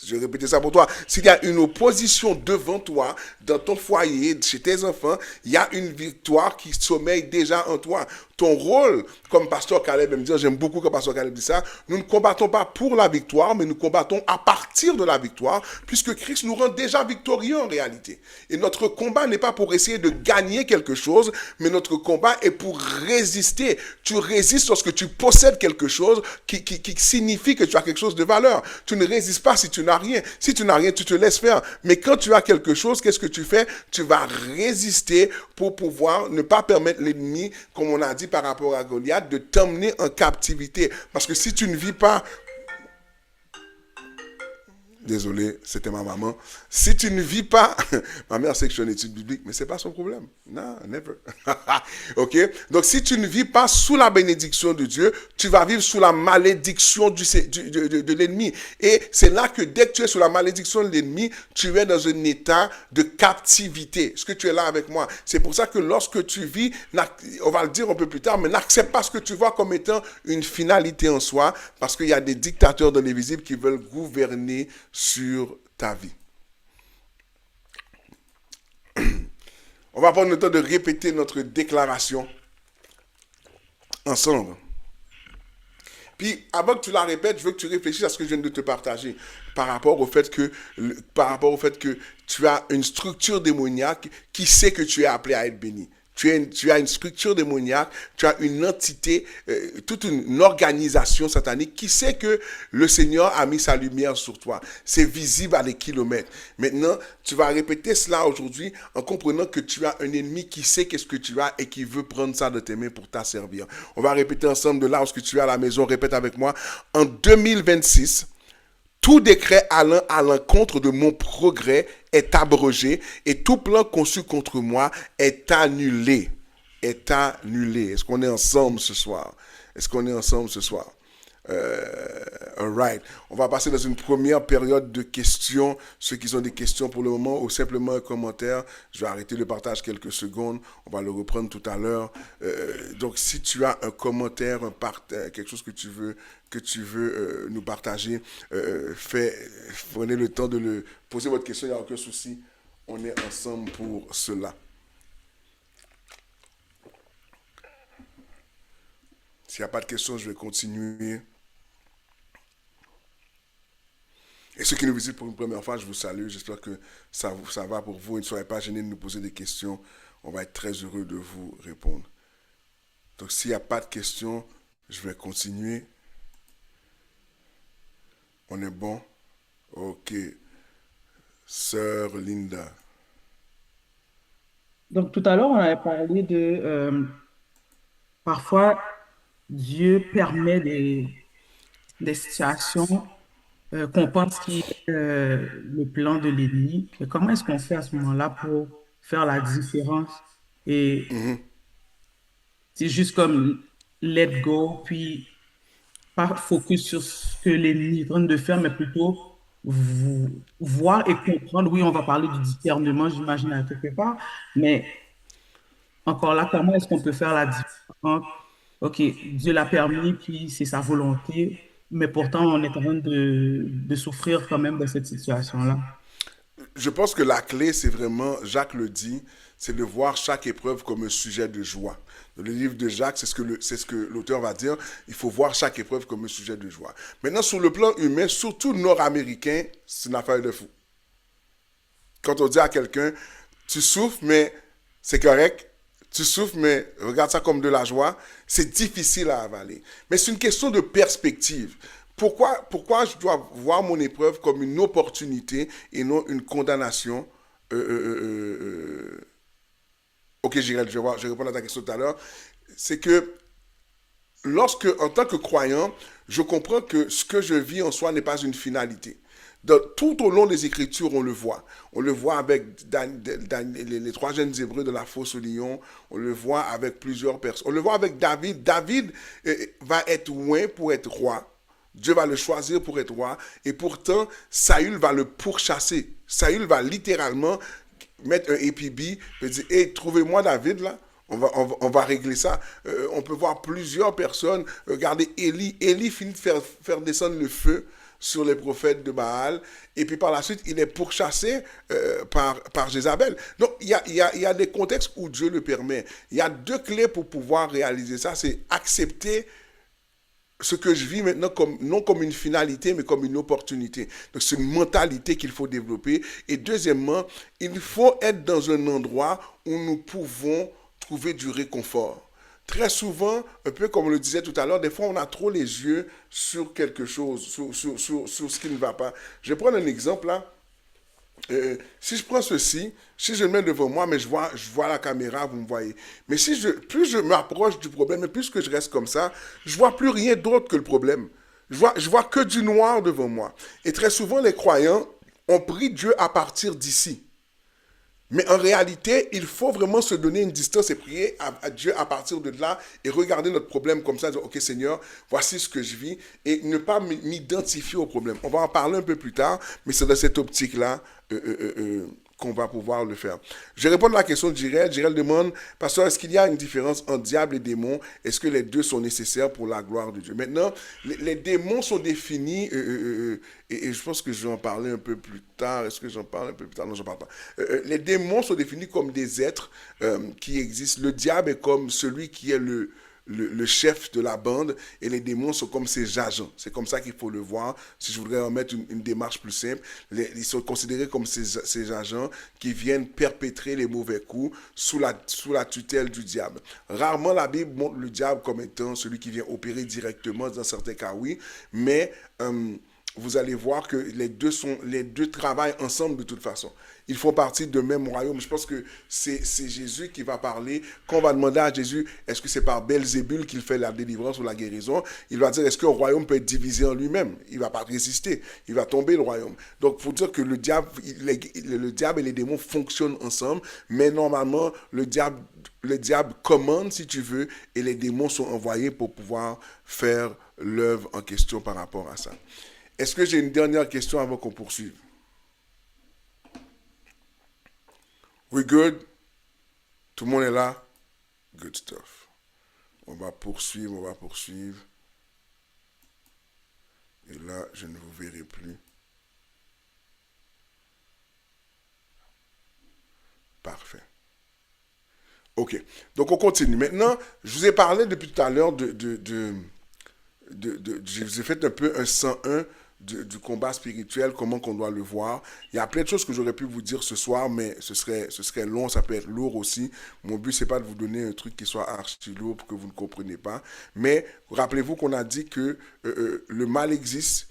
Je vais répéter ça pour toi. S'il y a une opposition devant toi, dans ton foyer, chez tes enfants, il y a une victoire qui sommeille déjà en toi. Ton rôle, comme Pasteur Caleb me dit, j'aime beaucoup quand Pasteur Caleb dit ça, nous ne combattons pas pour la victoire, mais nous combattons à partir de la victoire, puisque Christ nous rend déjà victorieux en réalité. Et notre combat n'est pas pour essayer de gagner quelque chose, mais notre combat est pour résister. Tu résistes lorsque tu possèdes quelque chose qui signifie que tu as quelque chose de valeur. Tu ne résistes pas si tu n'as rien. Si tu n'as rien, tu te laisses faire. Mais quand tu as quelque chose, qu'est-ce que tu fais? Tu vas résister pour pouvoir ne pas permettre l'ennemi, comme on a dit par rapport à Goliath, de t'emmener en captivité. Parce que si tu ne vis pas... Désolé, c'était ma maman. Si tu ne vis pas... Ma mère sait que je suis en études bibliques, mais ce n'est pas son problème. Non, never. OK? Donc, si tu ne vis pas sous la bénédiction de Dieu, tu vas vivre sous la malédiction de l'ennemi. Et c'est là que dès que tu es sous la malédiction de l'ennemi, tu es dans un état de captivité. Est-ce que tu es là avec moi? C'est pour ça que lorsque tu vis, on va le dire un peu plus tard, mais n'accepte pas ce que tu vois comme étant une finalité en soi, parce qu'il y a des dictateurs dans l'invisible qui veulent gouverner sur ta vie. On va prendre le temps de répéter notre déclaration ensemble. Puis, avant que tu la répètes, je veux que tu réfléchisses à ce que je viens de te partager par rapport au fait que tu as une structure démoniaque qui sait que tu es appelé à être béni. Tu as une structure démoniaque, tu as une entité, toute une organisation satanique qui sait que le Seigneur a mis sa lumière sur toi. C'est visible à des kilomètres. Maintenant, tu vas répéter cela aujourd'hui en comprenant que tu as un ennemi qui sait qu'est-ce que tu as et qui veut prendre ça de tes mains pour t'asservir. On va répéter ensemble de là où tu es à la maison. Répète avec moi. En 2026, tout décret allant à l'encontre de mon progrès est abrogé et tout plan conçu contre moi est annulé. Est annulé. Est-ce qu'on est ensemble ce soir? Est-ce qu'on est ensemble ce soir? All right. On va passer dans une première période de questions. Ceux qui ont des questions pour le moment ou simplement un commentaire, je vais arrêter le partage quelques secondes. On va le reprendre tout à l'heure. Donc, si tu as un commentaire, quelque chose que tu veux nous partager, prenez le temps de le poser votre question. Il n'y a aucun souci. On est ensemble pour cela. S'il n'y a pas de questions, je vais continuer. Et ceux qui nous visitent pour une première fois, je vous salue. J'espère que ça va pour vous. Et ne soyez pas gênés de nous poser des questions. on va être très heureux de vous répondre. Donc, s'il n'y a pas de questions, je vais continuer. On est bon? Ok. Sœur Linda. Donc, tout à l'heure, on avait parlé de parfois Dieu permet des situations qu'on pense qu'il est le plan de l'ennemi. Et comment est-ce qu'on fait à ce moment-là pour faire la différence? Et c'est juste comme let go, puis pas focus sur ce que l'ennemi est en train de faire, mais plutôt voir et comprendre. Oui, on va parler du discernement, j'imagine, à quelque part, mais encore là, comment est-ce qu'on peut faire la différence entre, OK, Dieu l'a permis, puis c'est sa volonté, mais pourtant on est en train de souffrir quand même de cette situation-là. Je pense que la clé, c'est vraiment, Jacques le dit, c'est de voir chaque épreuve comme un sujet de joie. Dans le livre de Jacques, c'est ce que l'auteur va dire. Il faut voir chaque épreuve comme un sujet de joie. Maintenant, sur le plan humain, surtout nord-américain, c'est une affaire de fou. Quand on dit à quelqu'un, tu souffres, mais c'est correct. Tu souffres, mais regarde ça comme de la joie. C'est difficile à avaler. Mais c'est une question de perspective. Pourquoi je dois voir mon épreuve comme une opportunité et non une condamnation? Ok, Jirel, je vais répondre à ta question tout à l'heure. C'est que en tant que croyant, je comprends que ce que je vis en soi n'est pas une finalité. Tout au long des Écritures, on le voit. On le voit avec les trois jeunes Hébreux de la fosse au lion. On le voit avec plusieurs personnes. On le voit avec David. David va être loin pour être roi. Dieu va le choisir pour être roi. Et pourtant, Saül va le pourchasser. Saül va littéralement mettre un épibi et dire, hey, trouvez-moi David là. On va régler ça. On peut voir plusieurs personnes. Regardez Élie. Élie finit de faire descendre le feu sur les prophètes de Baal. Et puis par la suite, il est pourchassé par Jézabel. Donc, il y a des contextes où Dieu le permet. Il y a deux clés pour pouvoir réaliser ça. C'est accepter ce que je vis maintenant non comme une finalité, mais comme une opportunité. Donc, c'est une mentalité qu'il faut développer. Et deuxièmement, il faut être dans un endroit où nous pouvons trouver du réconfort. Très souvent, un peu comme on le disait tout à l'heure, des fois on a trop les yeux sur quelque chose, sur ce qui ne va pas. Je vais prendre un exemple là. Si je prends ceci, si je le mets devant moi, mais je vois la caméra, vous me voyez. Mais plus je m'approche du problème, et plus que je reste comme ça, je vois plus rien d'autre que le problème. Je vois que du noir devant moi. Et très souvent, les croyants ont pris Dieu à partir d'ici. Mais en réalité, il faut vraiment se donner une distance et prier à Dieu à partir de là et regarder notre problème comme ça, dire, ok Seigneur, voici ce que je vis et ne pas m'identifier au problème. On va en parler un peu plus tard, mais c'est dans cette optique-là qu'on va pouvoir le faire. Je réponds à la question de Jirel. Jirel demande, pasteur, est-ce qu'il y a une différence entre diable et démon? Est-ce que les deux sont nécessaires pour la gloire de Dieu? Maintenant, les démons sont définis, et je pense que je vais en parler un peu plus tard. Est-ce que j'en parle un peu plus tard? Non, j'en parle pas. Les démons sont définis comme des êtres qui existent. Le diable est comme celui qui est le chef de la bande et les démons sont comme ses agents. C'est comme ça qu'il faut le voir. Si je voudrais en mettre une démarche plus simple, ils sont considérés comme ces agents qui viennent perpétrer les mauvais coups sous la tutelle du diable. Rarement la Bible montre le diable comme étant celui qui vient opérer directement, dans certains cas oui, mais vous allez voir que les deux travaillent ensemble de toute façon. Ils font partie d'un même royaume. Je pense que c'est Jésus qui va parler. Quand on va demander à Jésus, est-ce que c'est par Belzébul qu'il fait la délivrance ou la guérison? Il va dire, est-ce qu'un royaume peut être divisé en lui-même? Il ne va pas résister. Il va tomber le royaume. Donc, il faut dire que le diable et les démons fonctionnent ensemble, mais normalement, le diable commande, si tu veux, et les démons sont envoyés pour pouvoir faire l'œuvre en question par rapport à ça. Est-ce que j'ai une dernière question avant qu'on poursuive? We good? Tout le monde est là? Good stuff. On va poursuivre. Et là, je ne vous verrai plus. Parfait. OK. Donc, on continue. Maintenant, je vous ai parlé depuis tout à l'heure je vous ai fait un peu un 101 du combat spirituel, comment qu'on doit le voir. Il y a plein de choses que j'aurais pu vous dire ce soir, mais ce serait long, ça peut être lourd aussi. Mon but, c'est pas de vous donner un truc qui soit archi lourd pour que vous ne compreniez pas. Mais rappelez-vous qu'on a dit que le mal existe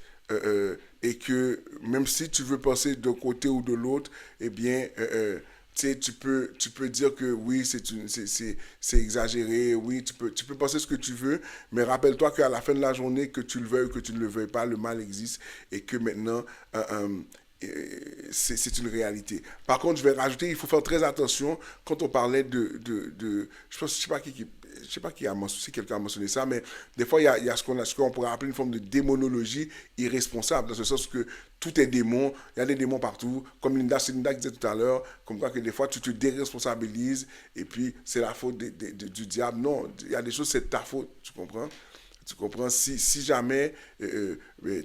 et que même si tu veux penser d'un côté ou de l'autre, eh bien, tu sais, tu peux dire que oui, c'est exagéré, oui, tu peux penser ce que tu veux, mais rappelle-toi qu'à la fin de la journée, que tu le veuilles ou que tu ne le veuilles pas, le mal existe et que maintenant, c'est une réalité. Par contre, je vais rajouter, il faut faire très attention quand on parlait je sais pas je sais pas qui a mentionné, si quelqu'un a mentionné ça, mais des fois, il y a ce qu'on pourrait appeler une forme de démonologie irresponsable, dans ce sens que tout est démon, il y a des démons partout, comme Linda disait tout à l'heure, comme quoi que des fois, tu te déresponsabilises, et puis c'est la faute du diable. Non, il y a des choses, c'est ta faute, tu comprends? Tu comprends? Si jamais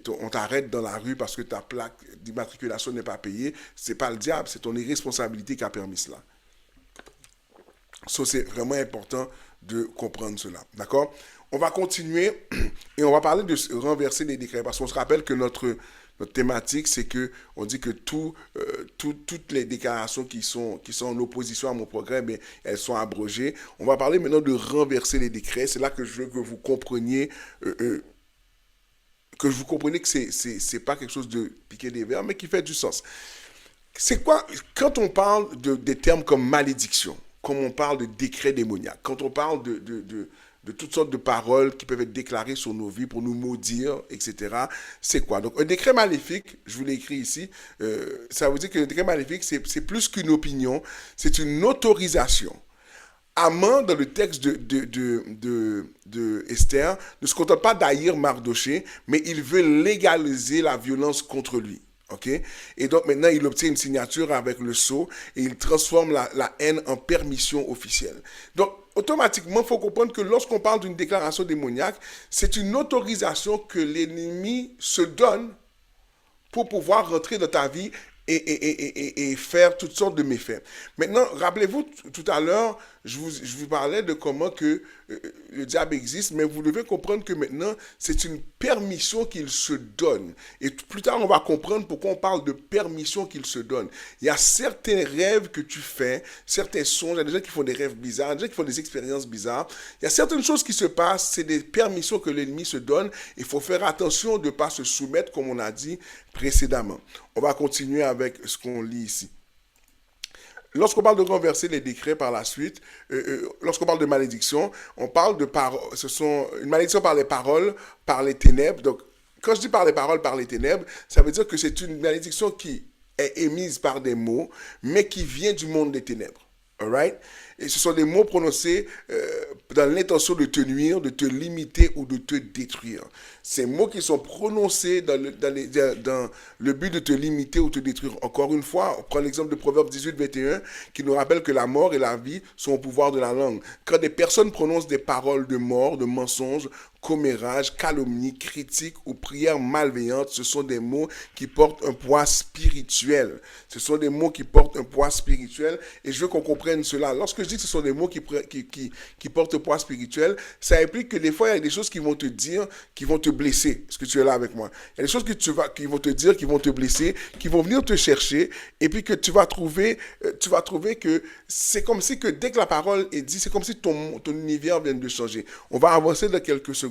on t'arrête dans la rue parce que ta plaque d'immatriculation n'est pas payée, c'est pas le diable, c'est ton irresponsabilité qui a permis cela. Ça, c'est vraiment important de comprendre cela. D'accord? On va continuer et on va parler de renverser les décrets. Parce qu'on se rappelle que notre thématique, c'est que on dit que toutes les déclarations qui sont en opposition à mon progrès, mais elles sont abrogées. On va parler maintenant de renverser les décrets. C'est là que je veux que vous compreniez que c'est pas quelque chose de piqué des verres, mais qui fait du sens. C'est quoi, quand on parle des termes comme malédiction, comme on parle de décret démoniaque, quand on parle de toutes sortes de paroles qui peuvent être déclarées sur nos vies pour nous maudire, etc., c'est quoi? Donc, un décret maléfique, je vous l'ai écrit ici, ça veut dire que le décret maléfique, c'est plus qu'une opinion, c'est une autorisation. Haman, dans le texte de Esther, ne se contente pas d'haïr Mardoché, mais il veut légaliser la violence contre lui. Okay? Et donc maintenant, il obtient une signature avec le sceau et il transforme la haine en permission officielle. Donc, automatiquement, il faut comprendre que lorsqu'on parle d'une déclaration démoniaque, c'est une autorisation que l'ennemi se donne pour pouvoir rentrer dans ta vie et faire toutes sortes de méfaits. Maintenant, rappelez-vous, tout à l'heure, je vous parlais de comment que le diable existe, mais vous devez comprendre que maintenant, c'est une permission qu'il se donne. Et plus tard, on va comprendre pourquoi on parle de permission qu'il se donne. Il y a certains rêves que tu fais, certains songes, il y a des gens qui font des rêves bizarres, des gens qui font des expériences bizarres. Il y a certaines choses qui se passent, c'est des permissions que l'ennemi se donne. Il faut faire attention de ne pas se soumettre, comme on a dit précédemment. On va continuer avec ce qu'on lit ici. Lorsqu'on parle de renverser les décrets par la suite, lorsqu'on parle de malédiction, on parle de une malédiction par les paroles, par les ténèbres. Donc, quand je dis par les paroles, par les ténèbres, ça veut dire que c'est une malédiction qui est émise par des mots, mais qui vient du monde des ténèbres. All right? Et ce sont des mots prononcés dans l'intention de te nuire, de te limiter ou de te détruire. Ces mots qui sont prononcés dans le but de te limiter ou te détruire. Encore une fois, on prend l'exemple de Proverbe 18, 21, qui nous rappelle que la mort et la vie sont au pouvoir de la langue. Quand des personnes prononcent des paroles de mort, de mensonges, commérages, calomnies, critiques ou prières malveillantes, ce sont des mots qui portent un poids spirituel. Ce sont des mots qui portent un poids spirituel et je veux qu'on comprenne cela. Lorsque je dis que ce sont des mots qui portent un poids spirituel, ça implique que des fois, il y a des choses qui vont te dire, qui vont te blesser. Est-ce que tu es là avec moi? Il y a des choses qui vont te dire, qui vont te blesser, qui vont venir te chercher et puis que tu vas trouver que c'est comme si que dès que la parole est dite, c'est comme si ton univers vient de changer. On va avancer dans quelques secondes.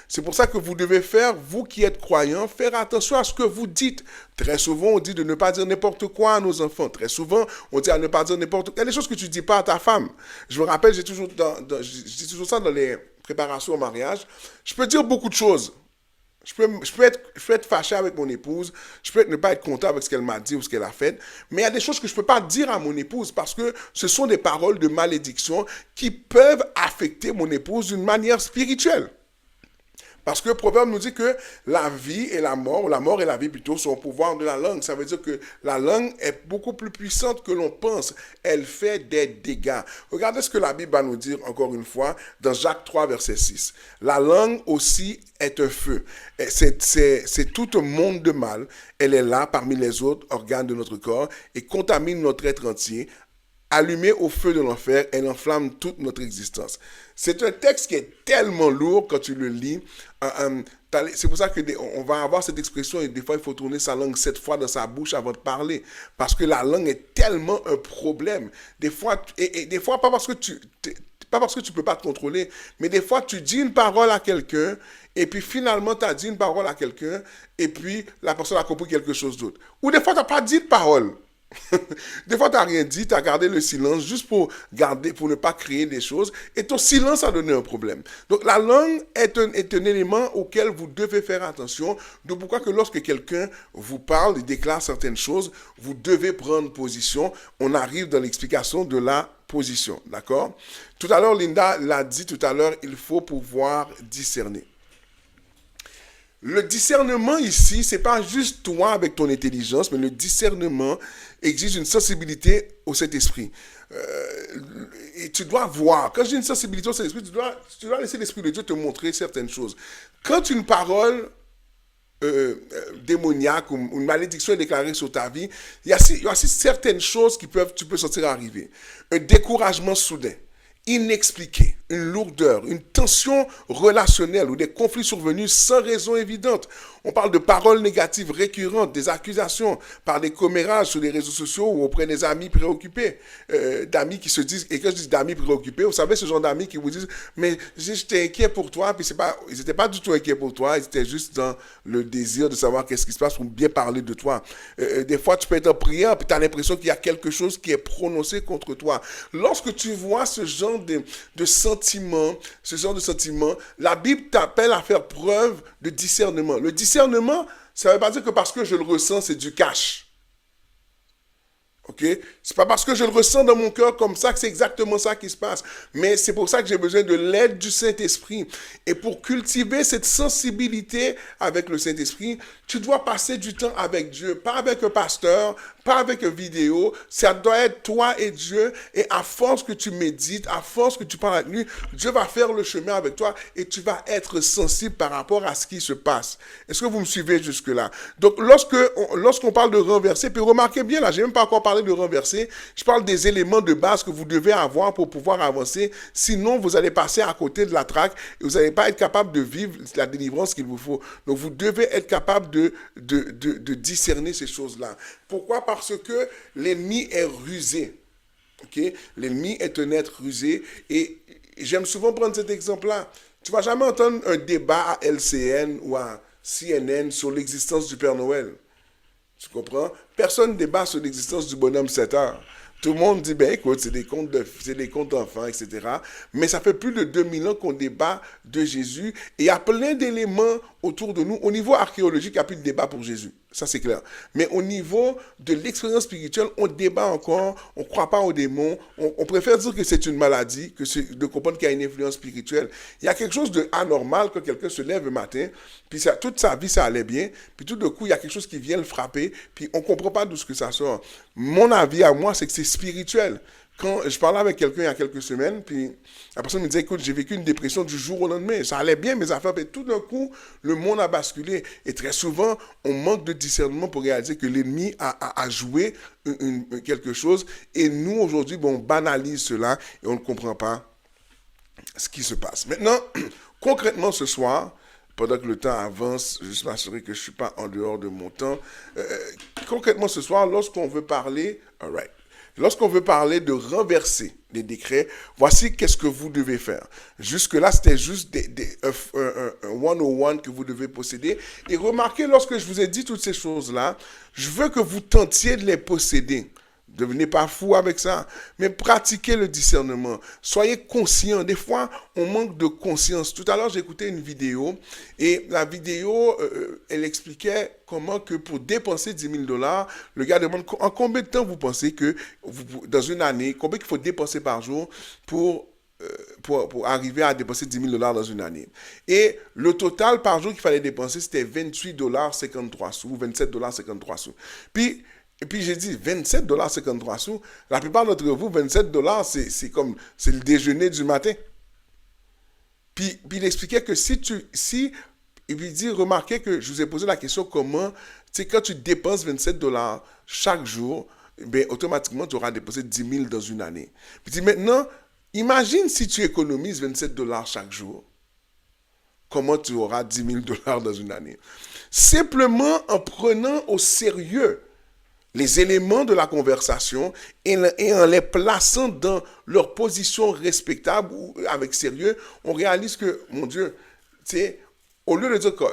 C'est pour ça que vous devez faire, vous qui êtes croyants, faire attention à ce que vous dites. Très souvent, on dit de ne pas dire n'importe quoi à nos enfants. Très souvent, on dit à ne pas dire n'importe quoi. Il y a des choses que tu ne dis pas à ta femme. Je me rappelle, je dis toujours ça dans les préparations au mariage. Je peux dire beaucoup de choses. Je peux être fâché avec mon épouse, je peux ne pas être content avec ce qu'elle m'a dit ou ce qu'elle a fait, mais il y a des choses que je ne peux pas dire à mon épouse parce que ce sont des paroles de malédiction qui peuvent affecter mon épouse d'une manière spirituelle. Parce que le proverbe nous dit que la vie et la mort et la vie plutôt, sont au pouvoir de la langue. Ça veut dire que la langue est beaucoup plus puissante que l'on pense. Elle fait des dégâts. Regardez ce que la Bible va nous dire encore une fois dans Jacques 3, verset 6. La langue aussi est un feu. C'est tout un monde de mal. Elle est là parmi les autres organes de notre corps et contamine notre être entier. allumée au feu de l'enfer, elle enflamme toute notre existence. C'est un texte qui est tellement lourd quand tu le lis. C'est pour ça qu'on va avoir cette expression et des fois il faut tourner sa langue 7 fois dans sa bouche avant de parler. Parce que la langue est tellement un problème. Des fois, et des fois pas parce que tu peux pas te contrôler, mais des fois tu dis une parole à quelqu'un et puis finalement tu as dit une parole à quelqu'un et puis la personne a compris quelque chose d'autre. Ou des fois tu n'as pas dit de parole. Des fois, tu n'as rien dit, tu as gardé le silence juste pour ne pas créer des choses. Et ton silence a donné un problème. Donc, la langue est un élément auquel vous devez faire attention. Donc, pourquoi que lorsque quelqu'un vous parle et déclare certaines choses, vous devez prendre position. On arrive dans l'explication de la position. D'accord? Tout à l'heure, Linda l'a dit tout à l'heure, il faut pouvoir discerner. Le discernement ici, c'est pas juste toi avec ton intelligence, mais le discernement exige une sensibilité au Saint-Esprit. Et tu dois voir. Quand j'ai une sensibilité au Saint-Esprit, tu dois laisser l'Esprit de Dieu te montrer certaines choses. Quand une parole démoniaque ou une malédiction est déclarée sur ta vie, il y a aussi certaines choses tu peux sentir arriver. Un découragement soudain, inexpliqué, une lourdeur, une tension relationnelle ou des conflits survenus sans raison évidente. On parle de paroles négatives récurrentes, des accusations par des commérages sur les réseaux sociaux ou auprès des amis préoccupés, d'amis qui se disent, et quand je dis d'amis préoccupés, vous savez ce genre d'amis qui vous disent, mais j'étais inquiet pour toi, puis ils n'étaient pas du tout inquiets pour toi, ils étaient juste dans le désir de savoir qu'est-ce qui se passe pour bien parler de toi. Des fois, tu peux être en prière, puis tu as l'impression qu'il y a quelque chose qui est prononcé contre toi. Lorsque tu vois ce genre de sentiments, la Bible t'appelle à faire preuve de discernement. Le discernement, ça ne veut pas dire que parce que je le ressens, c'est du cash. Ok? C'est pas parce que je le ressens dans mon cœur comme ça que c'est exactement ça qui se passe. Mais c'est pour ça que j'ai besoin de l'aide du Saint-Esprit. Et pour cultiver cette sensibilité avec le Saint-Esprit, tu dois passer du temps avec Dieu. Pas avec un pasteur, pas avec une vidéo. Ça doit être toi et Dieu. Et à force que tu médites, à force que tu parles avec lui, Dieu va faire le chemin avec toi et tu vas être sensible par rapport à ce qui se passe. Est-ce que vous me suivez jusque-là? Donc, lorsqu'on parle de renverser, puis remarquez bien, là, j'ai même pas encore parlé de renverser, je parle des éléments de base que vous devez avoir pour pouvoir avancer. Sinon, vous allez passer à côté de la traque et vous n'allez pas être capable de vivre la délivrance qu'il vous faut. Donc, vous devez être capable de discerner ces choses-là. Pourquoi? Parce que l'ennemi est rusé. Okay? L'ennemi est un être rusé et j'aime souvent prendre cet exemple-là. Tu ne vas jamais entendre un débat à LCN ou à CNN sur l'existence du Père Noël. Tu comprends? Personne ne débat sur l'existence du bonhomme 7 heures. Tout le monde dit, ben écoute, c'est des contes d'enfants, etc. Mais ça fait plus de 2000 ans qu'on débat de Jésus. Et il y a plein d'éléments autour de nous. Au niveau archéologique, il n'y a plus de débat pour Jésus. Ça, c'est clair. Mais au niveau de l'expérience spirituelle, on débat encore, on ne croit pas aux démons, on préfère dire que c'est une maladie, de comprendre qu'il y a une influence spirituelle. Il y a quelque chose d'anormal quand quelqu'un se lève le matin, puis toute sa vie, ça allait bien, puis tout d'un coup, il y a quelque chose qui vient le frapper, puis on ne comprend pas d'où que ça sort. Mon avis à moi, c'est que c'est spirituel. Quand je parlais avec quelqu'un il y a quelques semaines, puis la personne me disait, écoute, j'ai vécu une dépression du jour au lendemain. Ça allait bien, mes affaires, puis tout d'un coup, le monde a basculé. Et très souvent, on manque de discernement pour réaliser que l'ennemi a joué quelque chose. Et nous, aujourd'hui, on banalise cela et on ne comprend pas ce qui se passe. Maintenant, concrètement, ce soir, pendant que le temps avance, juste m'assurer que je ne suis pas en dehors de mon temps. Concrètement, ce soir, lorsqu'on veut parler de renverser les décrets, voici qu'est-ce que vous devez faire. Jusque-là, c'était juste un one-on-one que vous devez posséder. Et remarquez, lorsque je vous ai dit toutes ces choses-là, je veux que vous tentiez de les posséder. Ne devenez pas fou avec ça, mais pratiquez le discernement. Soyez conscient. Des fois, on manque de conscience. Tout à l'heure, j'ai écouté une vidéo et la vidéo, elle expliquait comment que pour dépenser 10 000 $, le gars demande en combien de temps vous pensez que, dans une année, combien il faut dépenser par jour pour arriver à dépenser 10 000 $ dans une année. Et le total par jour qu'il fallait dépenser, c'était 28,53 $, 27,53 $. Et puis j'ai dit 27,53 $. La plupart d'entre vous, 27 $, c'est le déjeuner du matin. Puis il expliquait que il dit, remarquez que je vous ai posé la question comment, tu sais, quand tu dépenses 27 $ chaque jour, ben, automatiquement, tu auras dépensé 10 000 dans une année. Puis maintenant, imagine si tu économises 27 dollars chaque jour. Comment tu auras 10 000 dollars dans une année? Simplement en prenant au sérieux les éléments de la conversation et en les plaçant dans leur position respectable ou avec sérieux, on réalise que, mon Dieu, tu sais, au lieu de dire que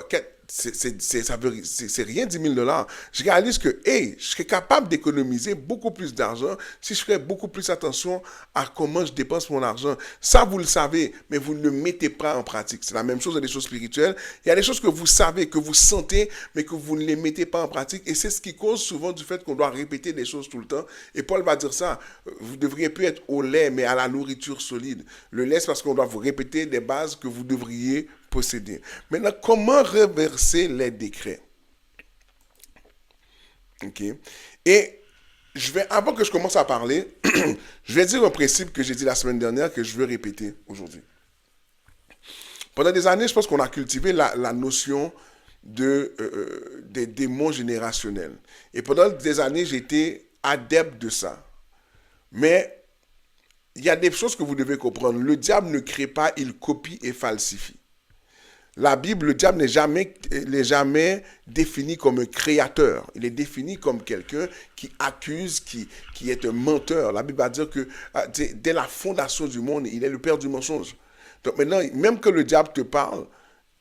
c'est rien 10 000 dollars, je réalise que, hey, je serais capable d'économiser beaucoup plus d'argent si je ferais beaucoup plus attention à comment je dépense mon argent. Ça, vous le savez, mais vous ne le mettez pas en pratique. C'est la même chose dans les choses spirituelles. Il y a des choses que vous savez, que vous sentez, mais que vous ne les mettez pas en pratique. Et c'est ce qui cause souvent du fait qu'on doit répéter des choses tout le temps. Et Paul va dire ça. Vous devriez plus être au lait, mais à la nourriture solide. Le lait, c'est parce qu'on doit vous répéter des bases que vous devriez posséder. Maintenant, comment reverser les décrets? OK? Et avant que je commence à parler, je vais dire un principe que j'ai dit la semaine dernière que je veux répéter aujourd'hui. Pendant des années, je pense qu'on a cultivé la notion des démons générationnels. Et pendant des années, j'ai été adepte de ça. Mais il y a des choses que vous devez comprendre. Le diable ne crée pas, il copie et falsifie. La Bible, le diable n'est jamais défini comme un créateur. Il est défini comme quelqu'un qui accuse, qui est un menteur. La Bible va dire que dès la fondation du monde, il est le père du mensonge. Donc maintenant, même que le diable te parle,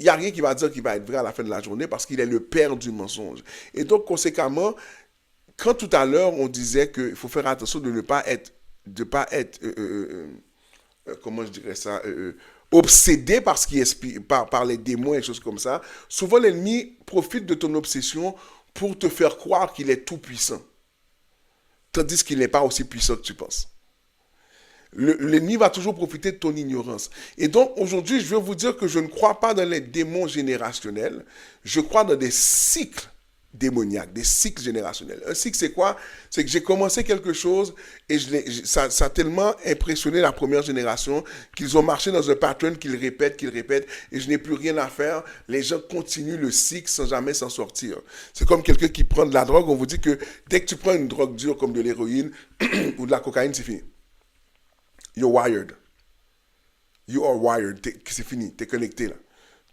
il n'y a rien qui va dire qu'il va être vrai à la fin de la journée parce qu'il est le père du mensonge. Et donc, conséquemment, quand tout à l'heure, on disait qu'il faut faire attention de ne pas être comment je dirais ça, obsédé par les démons et choses comme ça, souvent l'ennemi profite de ton obsession pour te faire croire qu'il est tout puissant. Tandis qu'il n'est pas aussi puissant que tu penses. L'ennemi va toujours profiter de ton ignorance. Et donc aujourd'hui, je veux vous dire que je ne crois pas dans les démons générationnels, je crois dans des cycles démoniaques, des cycles générationnels. Un cycle, c'est quoi? C'est que j'ai commencé quelque chose et ça a tellement impressionné la première génération qu'ils ont marché dans un pattern qu'ils répètent et je n'ai plus rien à faire. Les gens continuent le cycle sans jamais s'en sortir. C'est comme quelqu'un qui prend de la drogue. On vous dit que dès que tu prends une drogue dure comme de l'héroïne ou de la cocaïne, c'est fini. You're wired. You are wired. C'est fini. T'es connecté là.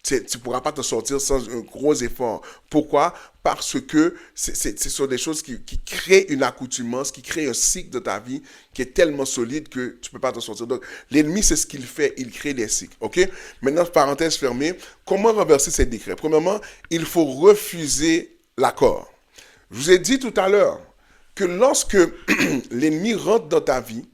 Tu ne pourras pas te sortir sans un gros effort. Pourquoi? Parce que ce sont des choses qui créent une accoutumance, qui créent un cycle de ta vie qui est tellement solide que tu ne peux pas te sortir. Donc, l'ennemi, c'est ce qu'il fait. Il crée des cycles. OK? Maintenant, parenthèse fermée. Comment renverser ces décrets? Premièrement, il faut refuser l'accord. Je vous ai dit tout à l'heure que lorsque l'ennemi rentre dans ta vie,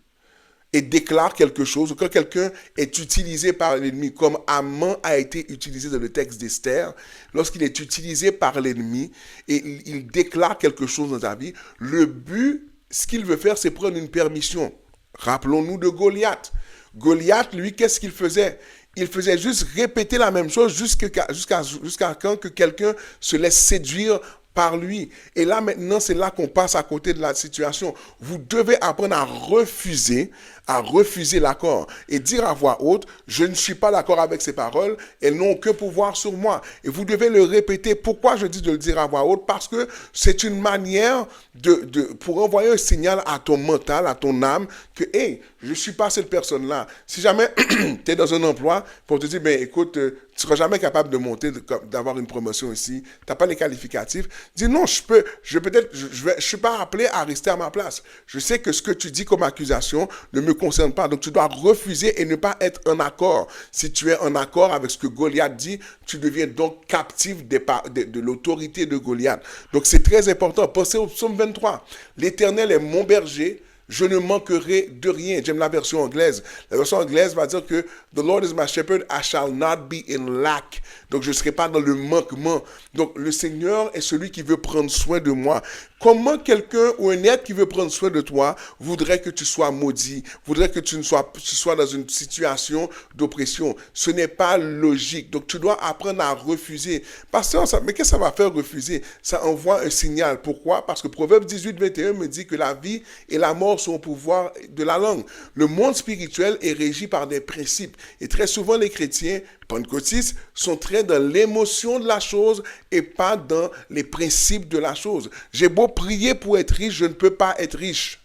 et déclare quelque chose, ou quand quelqu'un est utilisé par l'ennemi, comme Haman a été utilisé dans le texte d'Esther, lorsqu'il est utilisé par l'ennemi et il déclare quelque chose dans ta vie, le but, ce qu'il veut faire, c'est prendre une permission. Rappelons-nous de Goliath. Goliath, lui, qu'est-ce qu'il faisait? Il faisait juste répéter la même chose jusqu'à quand que quelqu'un se laisse séduire par lui. Et là, maintenant, c'est là qu'on passe à côté de la situation. Vous devez apprendre à refuser l'accord et dire à voix haute, je ne suis pas d'accord avec ces paroles, elles n'ont aucun pouvoir sur moi. Et vous devez le répéter. Pourquoi je dis de le dire à voix haute? Parce que c'est une manière pour envoyer un signal à ton mental, à ton âme, que, hey, je ne suis pas cette personne-là. Si jamais tu es dans un emploi, pour te dire, ben écoute, tu ne seras jamais capable de monter, d'avoir une promotion ici, tu n'as pas les qualificatifs. Dis non, je suis pas appelé à rester à ma place. Je sais que ce que tu dis comme accusation ne me concerne pas. Donc, tu dois refuser et ne pas être en accord. Si tu es en accord avec ce que Goliath dit, tu deviens donc captif de l'autorité de Goliath. Donc, c'est très important. Pensez au psaume 23. L'Éternel est mon berger. Je ne manquerai de rien. J'aime la version anglaise. La version anglaise va dire que The Lord is my shepherd, I shall not be in lack. Donc, je ne serai pas dans le manquement. Donc, le Seigneur est celui qui veut prendre soin de moi. Comment quelqu'un ou un être qui veut prendre soin de toi voudrait que tu sois maudit, voudrait que tu sois dans une situation d'oppression? Ce n'est pas logique. Donc, tu dois apprendre à refuser. Pasteur, mais qu'est-ce que ça va faire refuser? Ça envoie un signal. Pourquoi? Parce que Proverbe 18, 21 me dit que la vie et la mort force ou au pouvoir de la langue. Le monde spirituel est régi par des principes. Et très souvent, les chrétiens pentecôtistes sont très dans l'émotion de la chose et pas dans les principes de la chose. J'ai beau prier pour être riche, je ne peux pas être riche.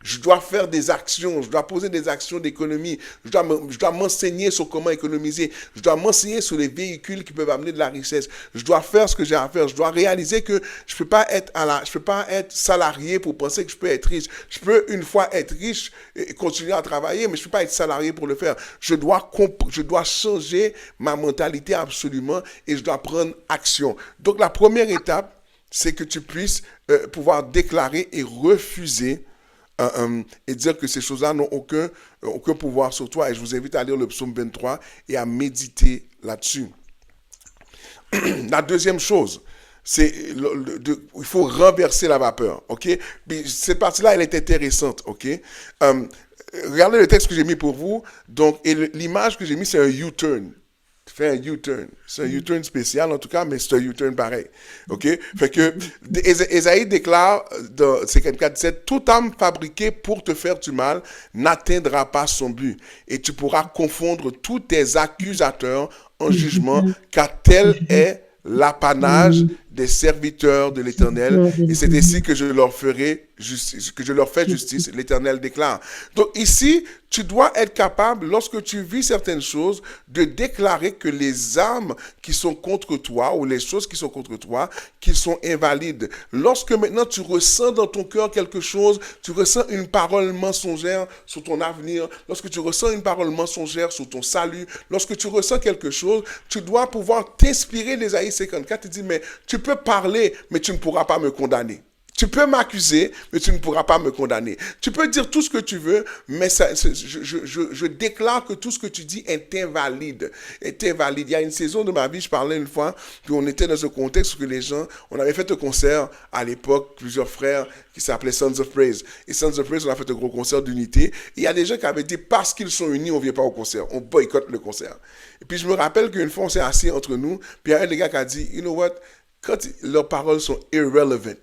Je dois faire des actions, je dois poser des actions d'économie, je dois m'enseigner sur comment économiser, je dois m'enseigner sur les véhicules qui peuvent amener de la richesse, je dois faire ce que j'ai à faire, je dois réaliser que je peux pas être salarié pour penser que je peux être riche. Je peux une fois être riche et continuer à travailler, mais je peux pas être salarié pour le faire. Je dois changer ma mentalité absolument et je dois prendre action. Donc la première étape, c'est que tu puisses pouvoir déclarer et refuser et dire que ces choses-là n'ont aucun pouvoir sur toi. Et je vous invite à lire le psaume 23 et à méditer là-dessus. La deuxième chose, c'est il faut renverser la vapeur. Ok? Puis cette partie-là, elle est intéressante. Ok? Regardez le texte que j'ai mis pour vous. Donc, et l'image que j'ai mis, c'est un U-turn. Fait un U-turn. C'est un U-turn spécial, en tout cas, mais c'est un U-turn pareil. OK? Fait que, Ésaïe déclare dans 54:17, toute âme fabriquée pour te faire du mal n'atteindra pas son but. Et tu pourras confondre tous tes accusateurs en jugement, car tel est l'apanage des serviteurs de l'Éternel, et c'est ainsi que je leur fais justice, l'Éternel déclare. Donc ici, tu dois être capable, lorsque tu vis certaines choses, de déclarer que les âmes qui sont contre toi, ou les choses qui sont contre toi, qui sont invalides. Lorsque maintenant tu ressens dans ton cœur quelque chose, tu ressens une parole mensongère sur ton avenir, lorsque tu ressens une parole mensongère sur ton salut, lorsque tu ressens quelque chose, tu dois pouvoir t'inspirer d'Ésaïe 54 et dire, mais tu peux parler, mais tu ne pourras pas me condamner. Tu peux m'accuser, mais tu ne pourras pas me condamner. Tu peux dire tout ce que tu veux, mais je déclare que tout ce que tu dis est invalide. Est invalide. Il y a une saison de ma vie, je parlais une fois, puis on était dans un contexte où les gens, on avait fait un concert à l'époque, plusieurs frères, qui s'appelait Sons of Praise. Et Sons of Praise, on a fait un gros concert d'unité. Et il y a des gens qui avaient dit, parce qu'ils sont unis, on ne vient pas au concert. On boycotte le concert. Et puis je me rappelle qu'une fois, on s'est assis entre nous, puis il y a un des gars qui a dit, you know what, quand leurs paroles sont irrelevant,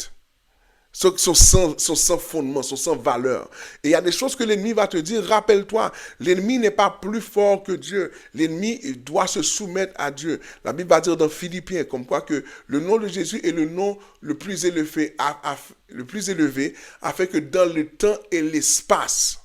sont sans fondement, sont sans valeur. Et il y a des choses que l'ennemi va te dire, rappelle-toi, l'ennemi n'est pas plus fort que Dieu. L'ennemi doit se soumettre à Dieu. La Bible va dire dans Philippiens, comme quoi que le nom de Jésus est le nom le plus élevé, afin que dans le temps et l'espace,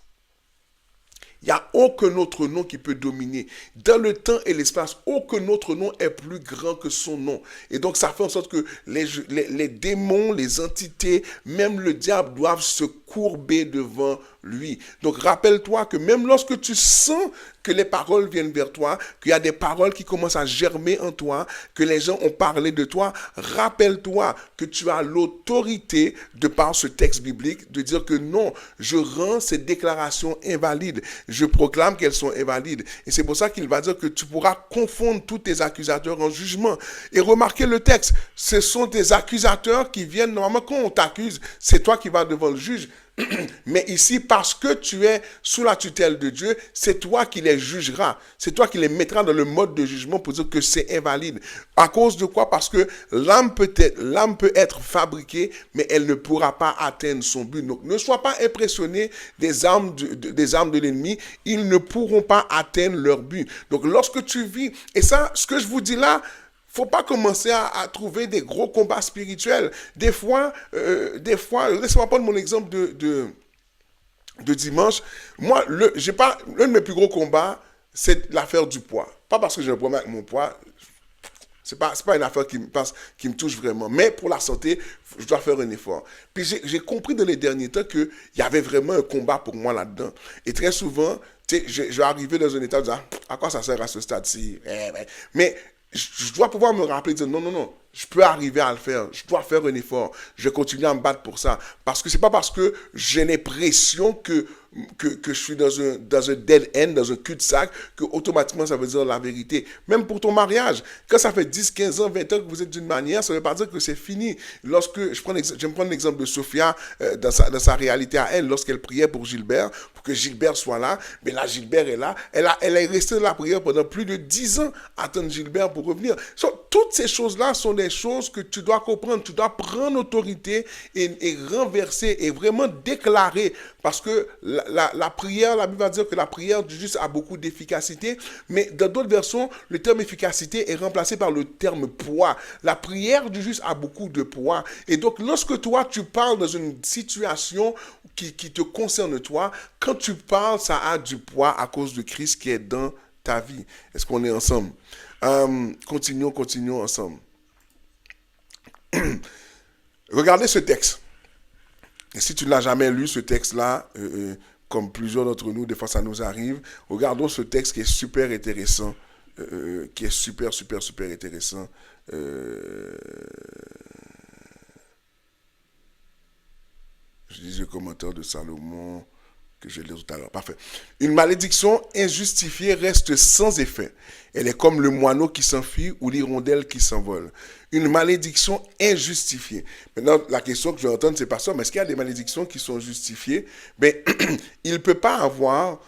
il n'y a aucun autre nom qui peut dominer. Dans le temps et l'espace, aucun autre nom est plus grand que son nom. Et donc, ça fait en sorte que les démons, les entités, même le diable doivent se courber devant lui. Donc, rappelle-toi que même lorsque tu sens que les paroles viennent vers toi, qu'il y a des paroles qui commencent à germer en toi, que les gens ont parlé de toi, rappelle-toi que tu as l'autorité, de par ce texte biblique, de dire que non, je rends ces déclarations invalides. Je proclame qu'elles sont invalides. Et c'est pour ça qu'il va dire que tu pourras confondre tous tes accusateurs en jugement. Et remarquez le texte, ce sont des accusateurs qui viennent, normalement quand on t'accuse, c'est toi qui vas devant le juge. Mais ici, parce que tu es sous la tutelle de Dieu, c'est toi qui les jugeras. C'est toi qui les mettras dans le mode de jugement pour dire que c'est invalide. À cause de quoi? Parce que l'âme peut être fabriquée, mais elle ne pourra pas atteindre son but. Donc, ne sois pas impressionné des armes de l'ennemi. Ils ne pourront pas atteindre leur but. Donc, lorsque tu vis, et ça, ce que je vous dis là, faut pas commencer à trouver des gros combats spirituels. Des fois, laissez-moi prendre mon exemple de dimanche. Moi, l'un de mes plus gros combats, c'est l'affaire du poids. Pas parce que j'ai un problème avec mon poids. C'est pas une affaire qui me touche vraiment. Mais pour la santé, je dois faire un effort. Puis j'ai compris dans les derniers temps qu'il y avait vraiment un combat pour moi là-dedans. Et très souvent, je vais arriver dans un état de dire, à quoi ça sert à ce stade-ci? Mais je dois pouvoir me rappeler, dire non, je peux arriver à le faire, je dois faire un effort, je vais continuer à me battre pour ça. Parce que c'est pas parce que j'ai l'impression que que je suis dans un dead end, dans un cul-de-sac, que automatiquement ça veut dire la vérité. Même pour ton mariage, quand ça fait 10, 15 ans, 20 ans que vous êtes d'une manière, ça ne veut pas dire que c'est fini. Lorsque, je vais me prendre l'exemple de Sophia, dans sa réalité à elle, lorsqu'elle priait pour Gilbert, pour que Gilbert soit là, mais là, Gilbert est là, elle est restée dans la prière pendant plus de 10 ans, attendre Gilbert pour revenir. Toutes ces choses-là sont des choses que tu dois comprendre, tu dois prendre autorité et renverser et vraiment déclarer, parce que la prière, la Bible va dire que la prière du juste a beaucoup d'efficacité, mais dans d'autres versions, le terme efficacité est remplacé par le terme poids. La prière du juste a beaucoup de poids. Et donc, lorsque toi, tu parles dans une situation qui te concerne toi, quand tu parles, ça a du poids à cause de Christ qui est dans ta vie. Est-ce qu'on est ensemble? Continuons ensemble. Regardez ce texte. Et si tu ne l'as jamais lu, ce texte-là, comme plusieurs d'entre nous, des fois ça nous arrive, regardons ce texte qui est super intéressant, qui est super intéressant. Je dis le commentaire de Salomon que je lis tout à l'heure. Parfait. Une malédiction injustifiée reste sans effet. Elle est comme le moineau qui s'enfuit ou l'hirondelle qui s'envole. Une malédiction injustifiée. Maintenant, la question que je vais entendre, c'est pas ça, mais est-ce qu'il y a des malédictions qui sont justifiées? Ben, il ne peut pas avoir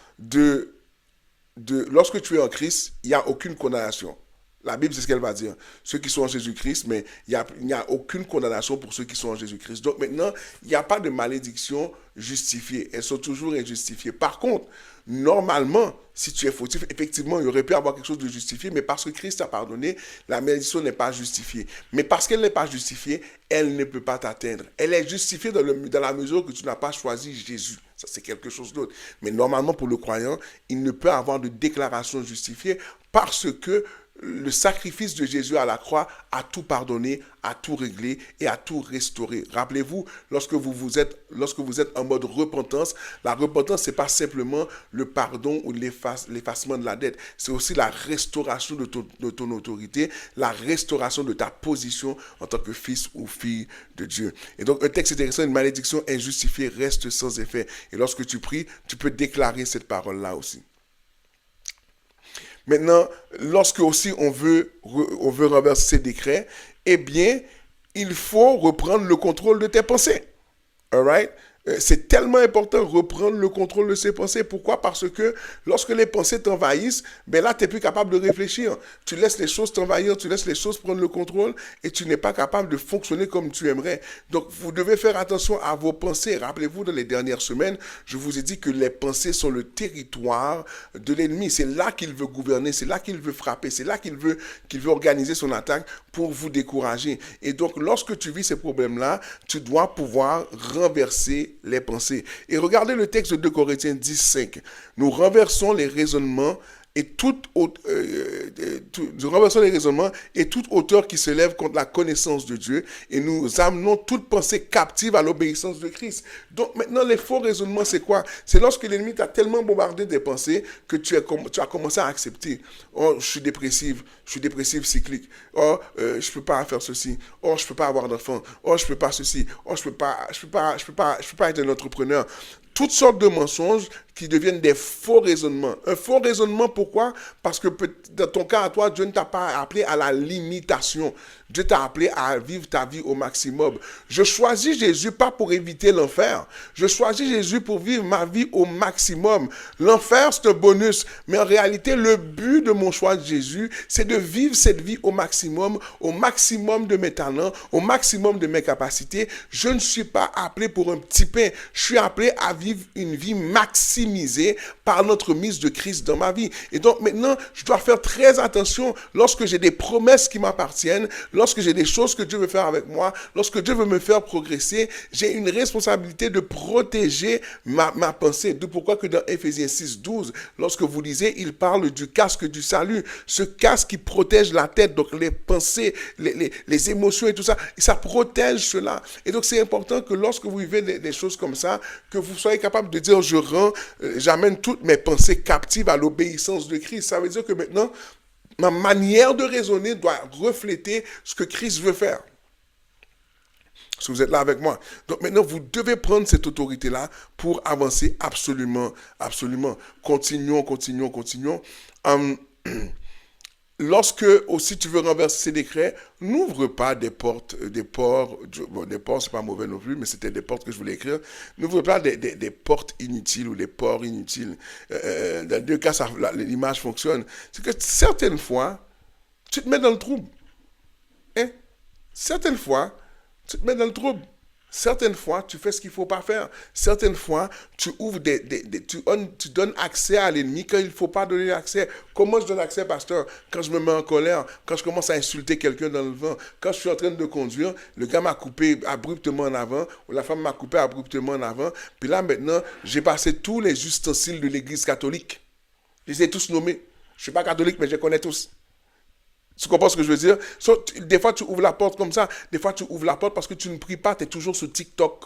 lorsque tu es en Christ, il n'y a aucune condamnation. La Bible, c'est ce qu'elle va dire. Ceux qui sont en Jésus-Christ, mais il n'y a aucune condamnation pour ceux qui sont en Jésus-Christ. Donc maintenant, il n'y a pas de malédiction justifiée. Elles sont toujours injustifiées. Par contre, normalement, si tu es fautif, effectivement, il aurait pu avoir quelque chose de justifié, mais parce que Christ t'a pardonné, la malédiction n'est pas justifiée. Mais parce qu'elle n'est pas justifiée, elle ne peut pas t'atteindre. Elle est justifiée dans la mesure que tu n'as pas choisi Jésus. Ça, c'est quelque chose d'autre. Mais normalement, pour le croyant, il ne peut avoir de déclaration justifiée parce que le sacrifice de Jésus à la croix a tout pardonné, a tout réglé et a tout restauré. Rappelez-vous, lorsque vous êtes en mode repentance, la repentance, ce n'est pas simplement le pardon ou l'effacement de la dette. C'est aussi la restauration de ton autorité, la restauration de ta position en tant que fils ou fille de Dieu. Et donc, un texte intéressant, une malédiction injustifiée reste sans effet. Et lorsque tu pries, tu peux déclarer cette parole-là aussi. Maintenant, lorsque aussi on veut renverser ces décrets, eh bien, il faut reprendre le contrôle de tes pensées. All right? C'est tellement important de reprendre le contrôle de ses pensées. Pourquoi? Parce que lorsque les pensées t'envahissent, ben là, tu n'es plus capable de réfléchir. Tu laisses les choses t'envahir, tu laisses les choses prendre le contrôle et tu n'es pas capable de fonctionner comme tu aimerais. Donc, vous devez faire attention à vos pensées. Rappelez-vous, dans les dernières semaines, je vous ai dit que les pensées sont le territoire de l'ennemi. C'est là qu'il veut gouverner, c'est là qu'il veut frapper, c'est là qu'il veut organiser son attaque pour vous décourager. Et donc, lorsque tu vis ces problèmes-là, tu dois pouvoir renverser les pensées. Et regardez le texte de 2 Corinthiens 10:5. Nous renversons les raisonnements et toute hauteur qui se lève contre la connaissance de Dieu et nous amenons toute pensée captive à l'obéissance de Christ. Donc maintenant, les faux raisonnements, c'est quoi? C'est lorsque l'ennemi t'a tellement bombardé des pensées que tu as commencé à accepter. Oh, je suis dépressive cyclique. Oh, je peux pas faire ceci. Oh, je peux pas avoir d'enfant. Oh, je peux pas ceci. Oh, je peux pas être un entrepreneur. Toutes sortes de mensonges qui deviennent des faux raisonnements. Un faux raisonnement, pourquoi? Parce que dans ton cas à toi, Dieu ne t'a pas appelé à la limitation. Dieu t'a appelé à vivre ta vie au maximum. Je choisis Jésus pas pour éviter l'enfer. Je choisis Jésus pour vivre ma vie au maximum. L'enfer, c'est un bonus. Mais en réalité, le but de mon choix de Jésus, c'est de vivre cette vie au maximum de mes talents, au maximum de mes capacités. Je ne suis pas appelé pour un petit pain. Je suis appelé à vivre une vie maximisée par notre mise de Christ dans ma vie. Et donc maintenant, je dois faire très attention lorsque j'ai des promesses qui m'appartiennent, lorsque j'ai des choses que Dieu veut faire avec moi, lorsque Dieu veut me faire progresser, j'ai une responsabilité de protéger ma pensée. D'où pourquoi que dans Éphésiens 6:12, lorsque vous lisez, il parle du casque du salut. Ce casque qui protège la tête, donc les pensées, les émotions et tout ça, ça protège cela. Et donc c'est important que lorsque vous vivez des choses comme ça, que vous soyez capable de dire, j'amène toutes mes pensées captives à l'obéissance de Christ. Ça veut dire que maintenant, ma manière de raisonner doit refléter ce que Christ veut faire. Si vous êtes là avec moi. Donc maintenant, vous devez prendre cette autorité-là pour avancer absolument, absolument. Continuons, continuons, continuons. Hum, Lorsque aussi tu veux renverser ces décrets, n'ouvre pas des portes, des ports, bon, des ports c'est pas mauvais non plus, mais c'était des portes que je voulais écrire. N'ouvre pas des portes inutiles ou des ports inutiles. Dans deux cas, l'image fonctionne. C'est que certaines fois, tu te mets dans le trouble. Hein? Certaines fois, tu te mets dans le trouble. Certaines fois, tu fais ce qu'il ne faut pas faire. Certaines fois, tu ouvres tu donnes accès à l'ennemi quand il ne faut pas donner accès. Comment je donne accès, pasteur? Quand je me mets en colère, quand je commence à insulter quelqu'un dans le vent, quand je suis en train de conduire, le gars m'a coupé abruptement en avant, ou la femme m'a coupé abruptement en avant, puis là maintenant, j'ai passé tous les ustensiles de l'église catholique. Je les ai tous nommés. Je ne suis pas catholique, mais je les connais tous. Tu comprends ce que je veux dire? Des fois, tu ouvres la porte comme ça. Des fois, tu ouvres la porte parce que tu ne pries pas. Tu es toujours sur TikTok.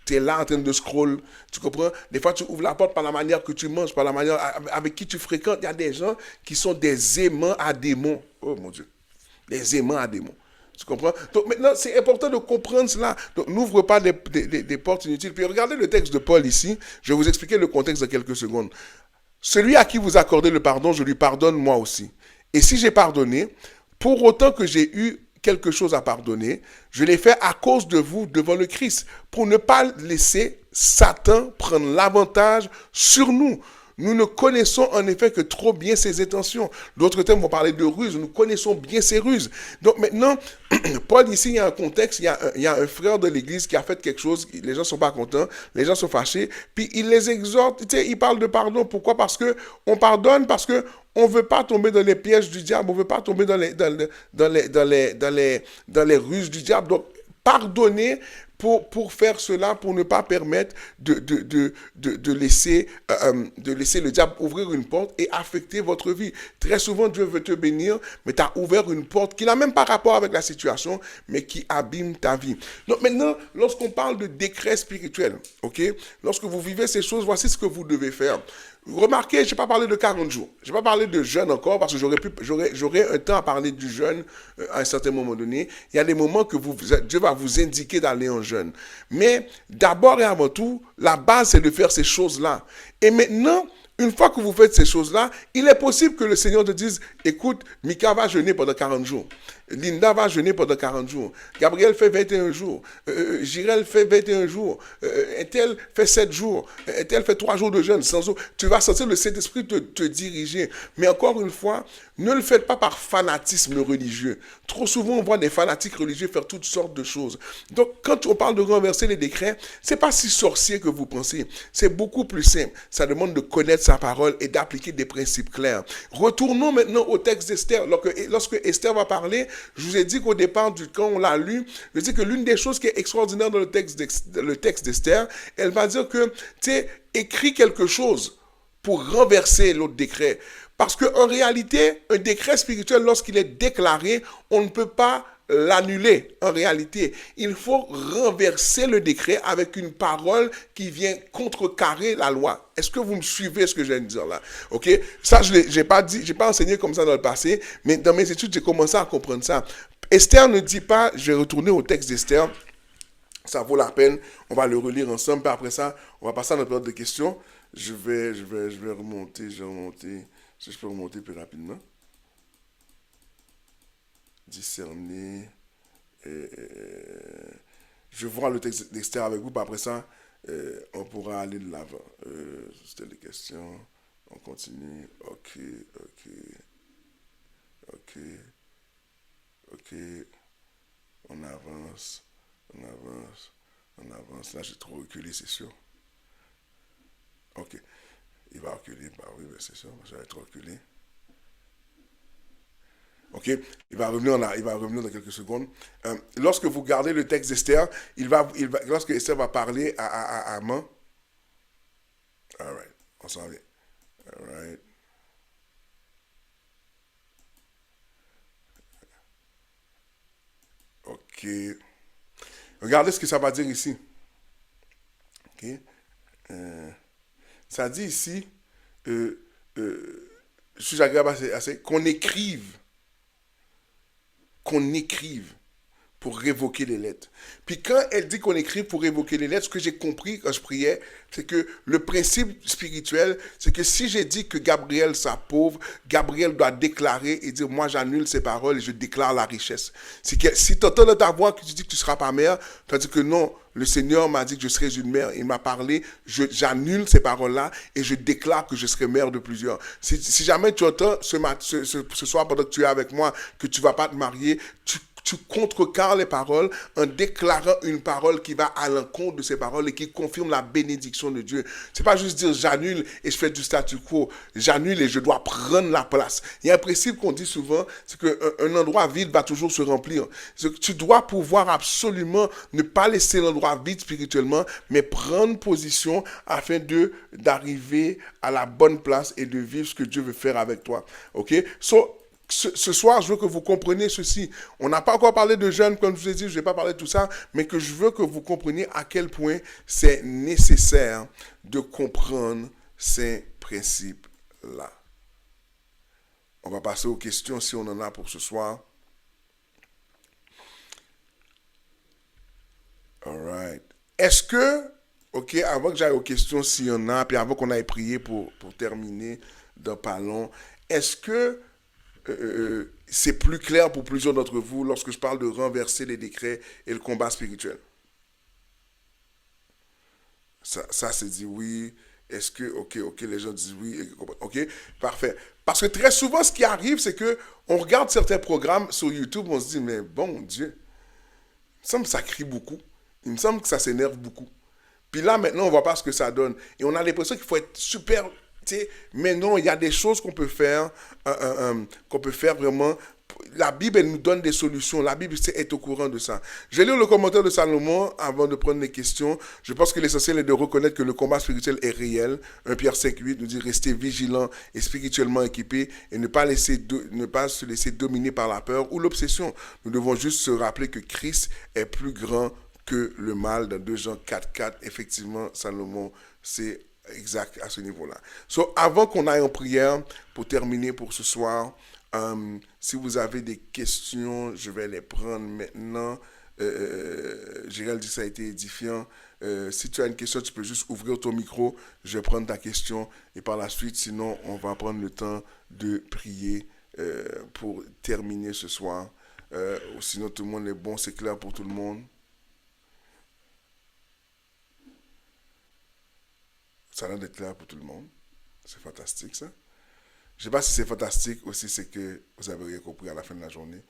Tu es là en train de scroll. Tu comprends? Des fois, tu ouvres la porte par la manière que tu manges, par la manière avec qui tu fréquentes. Il y a des gens qui sont des aimants à démons. Oh mon Dieu. Des aimants à démons. Tu comprends? Donc maintenant, c'est important de comprendre cela. Donc n'ouvre pas des portes inutiles. Puis regardez le texte de Paul ici. Je vais vous expliquer le contexte dans quelques secondes. Celui à qui vous accordez le pardon, je lui pardonne moi aussi. Et si j'ai pardonné, pour autant que j'ai eu quelque chose à pardonner, je l'ai fait à cause de vous devant le Christ, pour ne pas laisser Satan prendre l'avantage sur nous. Nous ne connaissons en effet que trop bien ses intentions. D'autres termes vont parler de ruse. Nous connaissons bien ses ruses. Donc maintenant, Paul ici, il y a un contexte, il y a un frère de l'église qui a fait quelque chose, les gens ne sont pas contents, les gens sont fâchés, puis il les exhorte, tu sais, il parle de pardon. Pourquoi? Parce que on pardonne, parce que on ne veut pas tomber dans les pièges du diable, on ne veut pas tomber dans les ruses du diable. Donc, pardonner pour faire cela, pour ne pas permettre de laisser le diable ouvrir une porte et affecter votre vie. Très souvent, Dieu veut te bénir, mais tu as ouvert une porte qui n'a même pas rapport avec la situation, mais qui abîme ta vie. Donc maintenant, lorsqu'on parle de décret spirituel, ok, lorsque vous vivez ces choses, voici ce que vous devez faire. Remarquez, je n'ai pas parlé de 40 jours. Je n'ai pas parlé de jeûne encore parce que j'aurais un temps à parler du jeûne à un certain moment donné. Il y a des moments que Dieu va vous indiquer d'aller en jeûne. Mais d'abord et avant tout, la base, c'est de faire ces choses-là. Et maintenant, une fois que vous faites ces choses-là, il est possible que le Seigneur te dise, écoute, Mika va jeûner pendant 40 jours. Linda va jeûner pendant 40 jours. Gabriel fait 21 jours. Jirel fait 21 jours. Ethel fait 7 jours. Ethel fait 3 jours de jeûne. Tu vas sentir le Saint-Esprit te diriger. Mais encore une fois, ne le faites pas par fanatisme religieux. Trop souvent, on voit des fanatiques religieux faire toutes sortes de choses. Donc, quand on parle de renverser les décrets, c'est pas si sorcier que vous pensez. C'est beaucoup plus simple. Ça demande de connaître sa parole et d'appliquer des principes clairs. Retournons maintenant au texte d'Esther. Lorsque Esther va parler, je vous ai dit qu'au départ, quand on l'a lu, je dis que l'une des choses qui est extraordinaire dans le texte d'Esther, elle va dire que, tu sais, écris quelque chose pour renverser l'autre décret. Parce qu'en réalité, un décret spirituel, lorsqu'il est déclaré, on ne peut pas l'annuler. En réalité, il faut renverser le décret avec une parole qui vient contrecarrer la loi. Est-ce que vous me suivez ce que je viens de dire là? Ok? Ça, je n'ai pas enseigné comme ça dans le passé, mais dans mes études, j'ai commencé à comprendre ça. Esther ne dit pas, je vais retourner au texte d'Esther, ça vaut la peine, on va le relire ensemble, puis après ça, on va passer à notre période de questions. Je vais remonter, si je peux remonter plus rapidement. Discerner. Je vais voir le texte d'Esther avec vous, puis après ça, on pourra aller de l'avant. C'était les questions. On continue. Ok. On avance. Là, j'ai trop reculé, c'est sûr. Ok. Il va reculer. Bah oui, c'est sûr. J'avais trop reculé. Ok, il va revenir dans quelques secondes. Lorsque vous gardez le texte d'Esther, lorsque Esther va parler à Haman, all right, on s'en vient. All right. Ok. Regardez ce que ça va dire ici. Ok. Ça dit ici, suis agréable assez, qu'on écrive. pour révoquer les lettres. Puis quand elle dit qu'on écrit pour révoquer les lettres, ce que j'ai compris quand je priais, c'est que le principe spirituel, c'est que si j'ai dit que Gabriel sera pauvre, Gabriel doit déclarer et dire, moi j'annule ces paroles et je déclare la richesse. Si tu entends dans ta voix que tu dis que tu ne seras pas mère, tu vas dire que non, le Seigneur m'a dit que je serai une mère, il m'a parlé, j'annule ces paroles-là et je déclare que je serai mère de plusieurs. Si jamais tu entends ce soir pendant que tu es avec moi que tu ne vas pas te marier, tu contrecarres les paroles en déclarant une parole qui va à l'encontre de ces paroles et qui confirme la bénédiction de Dieu. C'est pas juste dire j'annule et je fais du statu quo. J'annule et je dois prendre la place. Il y a un principe qu'on dit souvent, c'est qu'un endroit vide va toujours se remplir. Tu dois pouvoir absolument ne pas laisser l'endroit vide spirituellement, mais prendre position afin d'arriver à la bonne place et de vivre ce que Dieu veut faire avec toi. OK? Ce soir, je veux que vous compreniez ceci. On n'a pas encore parlé de jeûne, comme je vous ai dit, je ne vais pas parler de tout ça, mais que je veux que vous compreniez à quel point c'est nécessaire de comprendre ces principes-là. On va passer aux questions si on en a pour ce soir. All right. Est-ce que, OK, avant que j'aille aux questions s'il y en a, puis avant qu'on aille prier pour terminer dans pas long, est-ce que c'est plus clair pour plusieurs d'entre vous lorsque je parle de renverser les décrets et le combat spirituel? Ça c'est dit oui. Est-ce que, ok, les gens disent oui, ok, parfait. Parce que très souvent, ce qui arrive, c'est que on regarde certains programmes sur YouTube, on se dit, mais bon Dieu, il me semble que ça crie beaucoup. Il me semble que ça s'énerve beaucoup. Puis là, maintenant, on voit pas ce que ça donne. Et on a l'impression qu'il faut être super... Mais non, il y a des choses qu'on peut faire vraiment. La Bible, elle nous donne des solutions. La Bible est au courant de ça. Je vais lire le commentaire de Salomon avant de prendre les questions. Je pense que l'essentiel est de reconnaître que le combat spirituel est réel. 1 Pierre 5,8 nous dit rester vigilant et spirituellement équipé et ne pas se laisser dominer par la peur ou l'obsession. Nous devons juste se rappeler que Christ est plus grand que le mal. Dans 2 Jean 4,4, effectivement, Salomon, c'est exact à ce niveau-là. Avant qu'on aille en prière, pour terminer pour ce soir, si vous avez des questions, je vais les prendre maintenant. Gérald dit que ça a été édifiant. Si tu as une question, tu peux juste ouvrir ton micro. Je vais prendre ta question et par la suite, sinon, on va prendre le temps de prier pour terminer ce soir. Sinon, tout le monde est bon, c'est clair pour tout le monde. Ça a l'air d'être clair pour tout le monde. C'est fantastique, ça. Je ne sais pas si c'est fantastique ou si c'est que vous avez rien compris à la fin de la journée,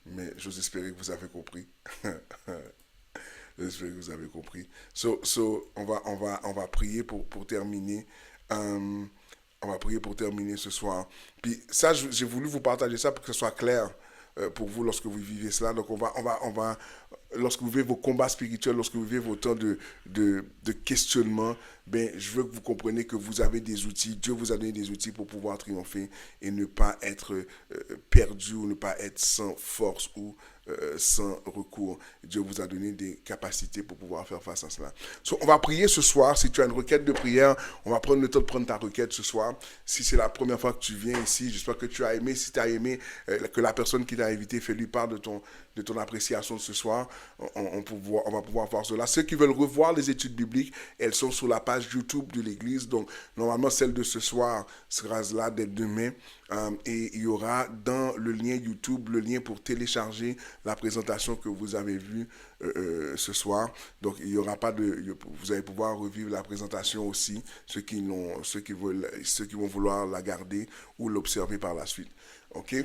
mais j'ose espérer que vous avez compris. J'espère que vous avez compris. On va prier pour terminer. On va prier pour terminer ce soir. Puis ça, j'ai voulu vous partager ça pour que ce soit clair pour vous lorsque vous vivez cela. Donc on va lorsque vous vivez vos combats spirituels, lorsque vous vivez vos temps de questionnement, ben, je veux que vous compreniez que vous avez des outils. Dieu vous a donné des outils pour pouvoir triompher et ne pas être perdu ou ne pas être sans force ou sans recours. Dieu vous a donné des capacités pour pouvoir faire face à cela. On va prier ce soir. Si tu as une requête de prière, on va prendre le temps de prendre ta requête ce soir. Si c'est la première fois que tu viens ici, j'espère que tu as aimé. Si tu as aimé, que la personne qui t'a invité fait lui part de ton appréciation de ce soir. On va pouvoir voir cela. Ceux qui veulent revoir les études bibliques, elles sont sur la page YouTube de l'Église. Donc, normalement, celle de ce soir sera là dès demain. Et il y aura dans le lien YouTube, le lien pour télécharger la présentation que vous avez vue ce soir. Donc, il y aura pas vous allez pouvoir revivre la présentation aussi, ceux qui vont vouloir la garder ou l'observer par la suite. OK?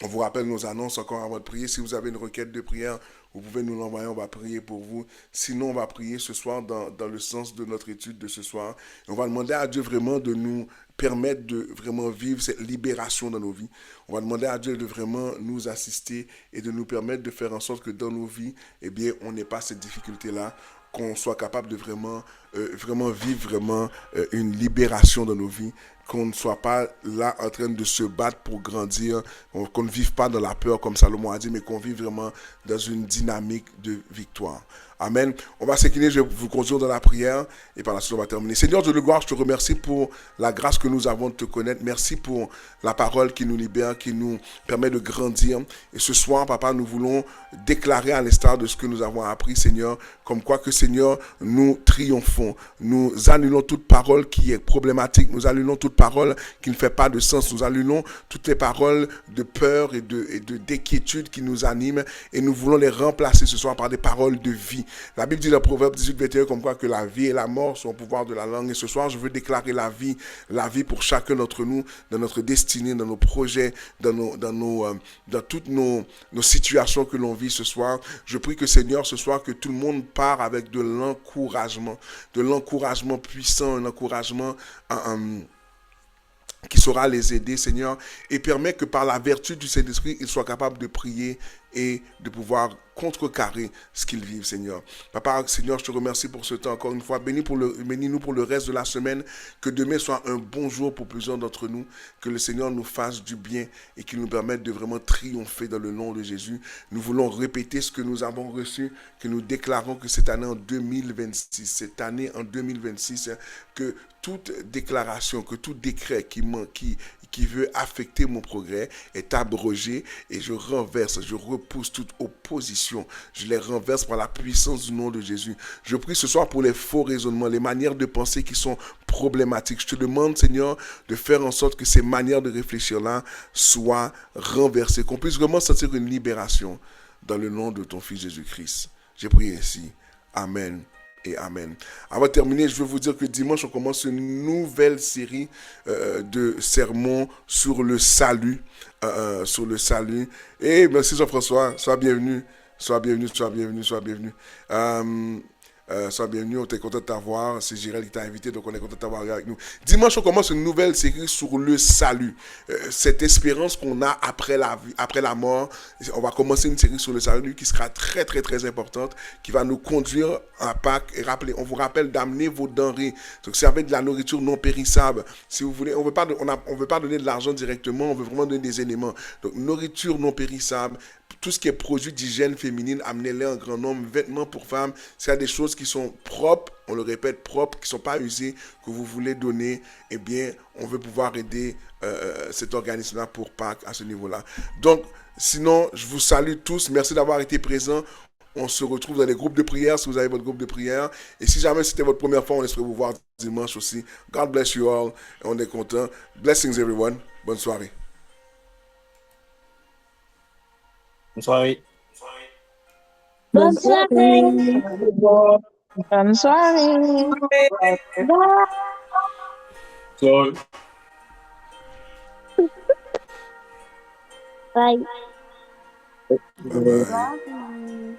On vous rappelle nos annonces encore avant de prier. Si vous avez une requête de prière, vous pouvez nous l'envoyer, on va prier pour vous. Sinon, on va prier ce soir dans le sens de notre étude de ce soir. Et on va demander à Dieu vraiment de nous permettre de vraiment vivre cette libération dans nos vies. On va demander à Dieu de vraiment nous assister et de nous permettre de faire en sorte que dans nos vies, eh bien, on n'ait pas cette difficulté-là, qu'on soit capable de vraiment vivre une libération dans nos vies, qu'on ne soit pas là en train de se battre pour grandir, qu'on ne vive pas dans la peur comme Salomon a dit, mais qu'on vive vraiment dans une dynamique de victoire. Amen. On va s'incliner, je vais vous conduire dans la prière et par la suite on va terminer. Seigneur Dieu de gloire, je te remercie pour la grâce que nous avons de te connaître. Merci pour la parole qui nous libère, qui nous permet de grandir. Et ce soir, Papa, nous voulons déclarer à l'instar de ce que nous avons appris, Seigneur, comme quoi que, Seigneur, nous triomphons. Nous annulons toute parole qui est problématique. Nous annulons toute parole qui ne fait pas de sens. Nous annulons toutes les paroles de peur et d'inquiétude qui nous animent et nous voulons les remplacer ce soir par des paroles de vie. La Bible dit dans Proverbe 18, 21, comme quoi que la vie et la mort sont au pouvoir de la langue. Et ce soir, je veux déclarer la vie pour chacun d'entre nous, dans notre destinée, dans nos projets, dans toutes nos situations que l'on vit ce soir. Je prie que, Seigneur, ce soir, que tout le monde part avec de l'encouragement puissant, un encouragement qui saura les aider, Seigneur, et permet que par la vertu du Saint-Esprit, ils soient capables de prier et de pouvoir contrecarrer ce qu'ils vivent, Seigneur. Papa, Seigneur, je te remercie pour ce temps encore une fois. Bénis-nous pour le reste de la semaine. Que demain soit un bon jour pour plusieurs d'entre nous. Que le Seigneur nous fasse du bien et qu'il nous permette de vraiment triompher dans le nom de Jésus. Nous voulons répéter ce que nous avons reçu, que nous déclarons que cette année en 2026, que toute déclaration, que tout décret qui veut affecter mon progrès est abrogé et je repousse toute opposition. Je les renverse par la puissance du nom de Jésus. Je prie ce soir pour les faux raisonnements, les manières de penser qui sont problématiques. Je te demande, Seigneur, de faire en sorte que ces manières de réfléchir-là soient renversées, qu'on puisse vraiment sentir une libération dans le nom de ton Fils Jésus-Christ. J'ai prié ainsi. Amen. Et amen. Avant de terminer, je veux vous dire que dimanche, on commence une nouvelle série de sermons sur le salut. Et merci Jean-François, sois bienvenu. Sois bienvenu. Sois bienvenu, on est content de t'avoir. C'est Gérald qui t'a invité, donc on est content de t'avoir avec nous. Dimanche, on commence une nouvelle série sur le salut. Cette espérance qu'on a après la mort. On va commencer une série sur le salut qui sera très, très, très importante, qui va nous conduire à Pâques. Et on vous rappelle d'amener vos denrées. Donc, c'est avec de la nourriture non périssable. Si vous voulez, on veut pas donner de l'argent directement, on veut vraiment donner des éléments. Donc, nourriture non périssable. Tout ce qui est produit d'hygiène féminine, amenez-les en grand nombre. Vêtements pour femmes, s'il y a des choses qui sont propres, on le répète, propres, qui ne sont pas usées, que vous voulez donner, eh bien, on veut pouvoir aider cet organisme-là pour Pâques à ce niveau-là. Donc, sinon, je vous salue tous. Merci d'avoir été présents. On se retrouve dans les groupes de prière si vous avez votre groupe de prière. Et si jamais c'était votre première fois, on espère vous voir dimanche aussi. God bless you all. Et on est content. Blessings everyone. Bonne soirée. Bonne soirée. Bonne soirée. Bonne soirée. Bye. Bye bye. Bye.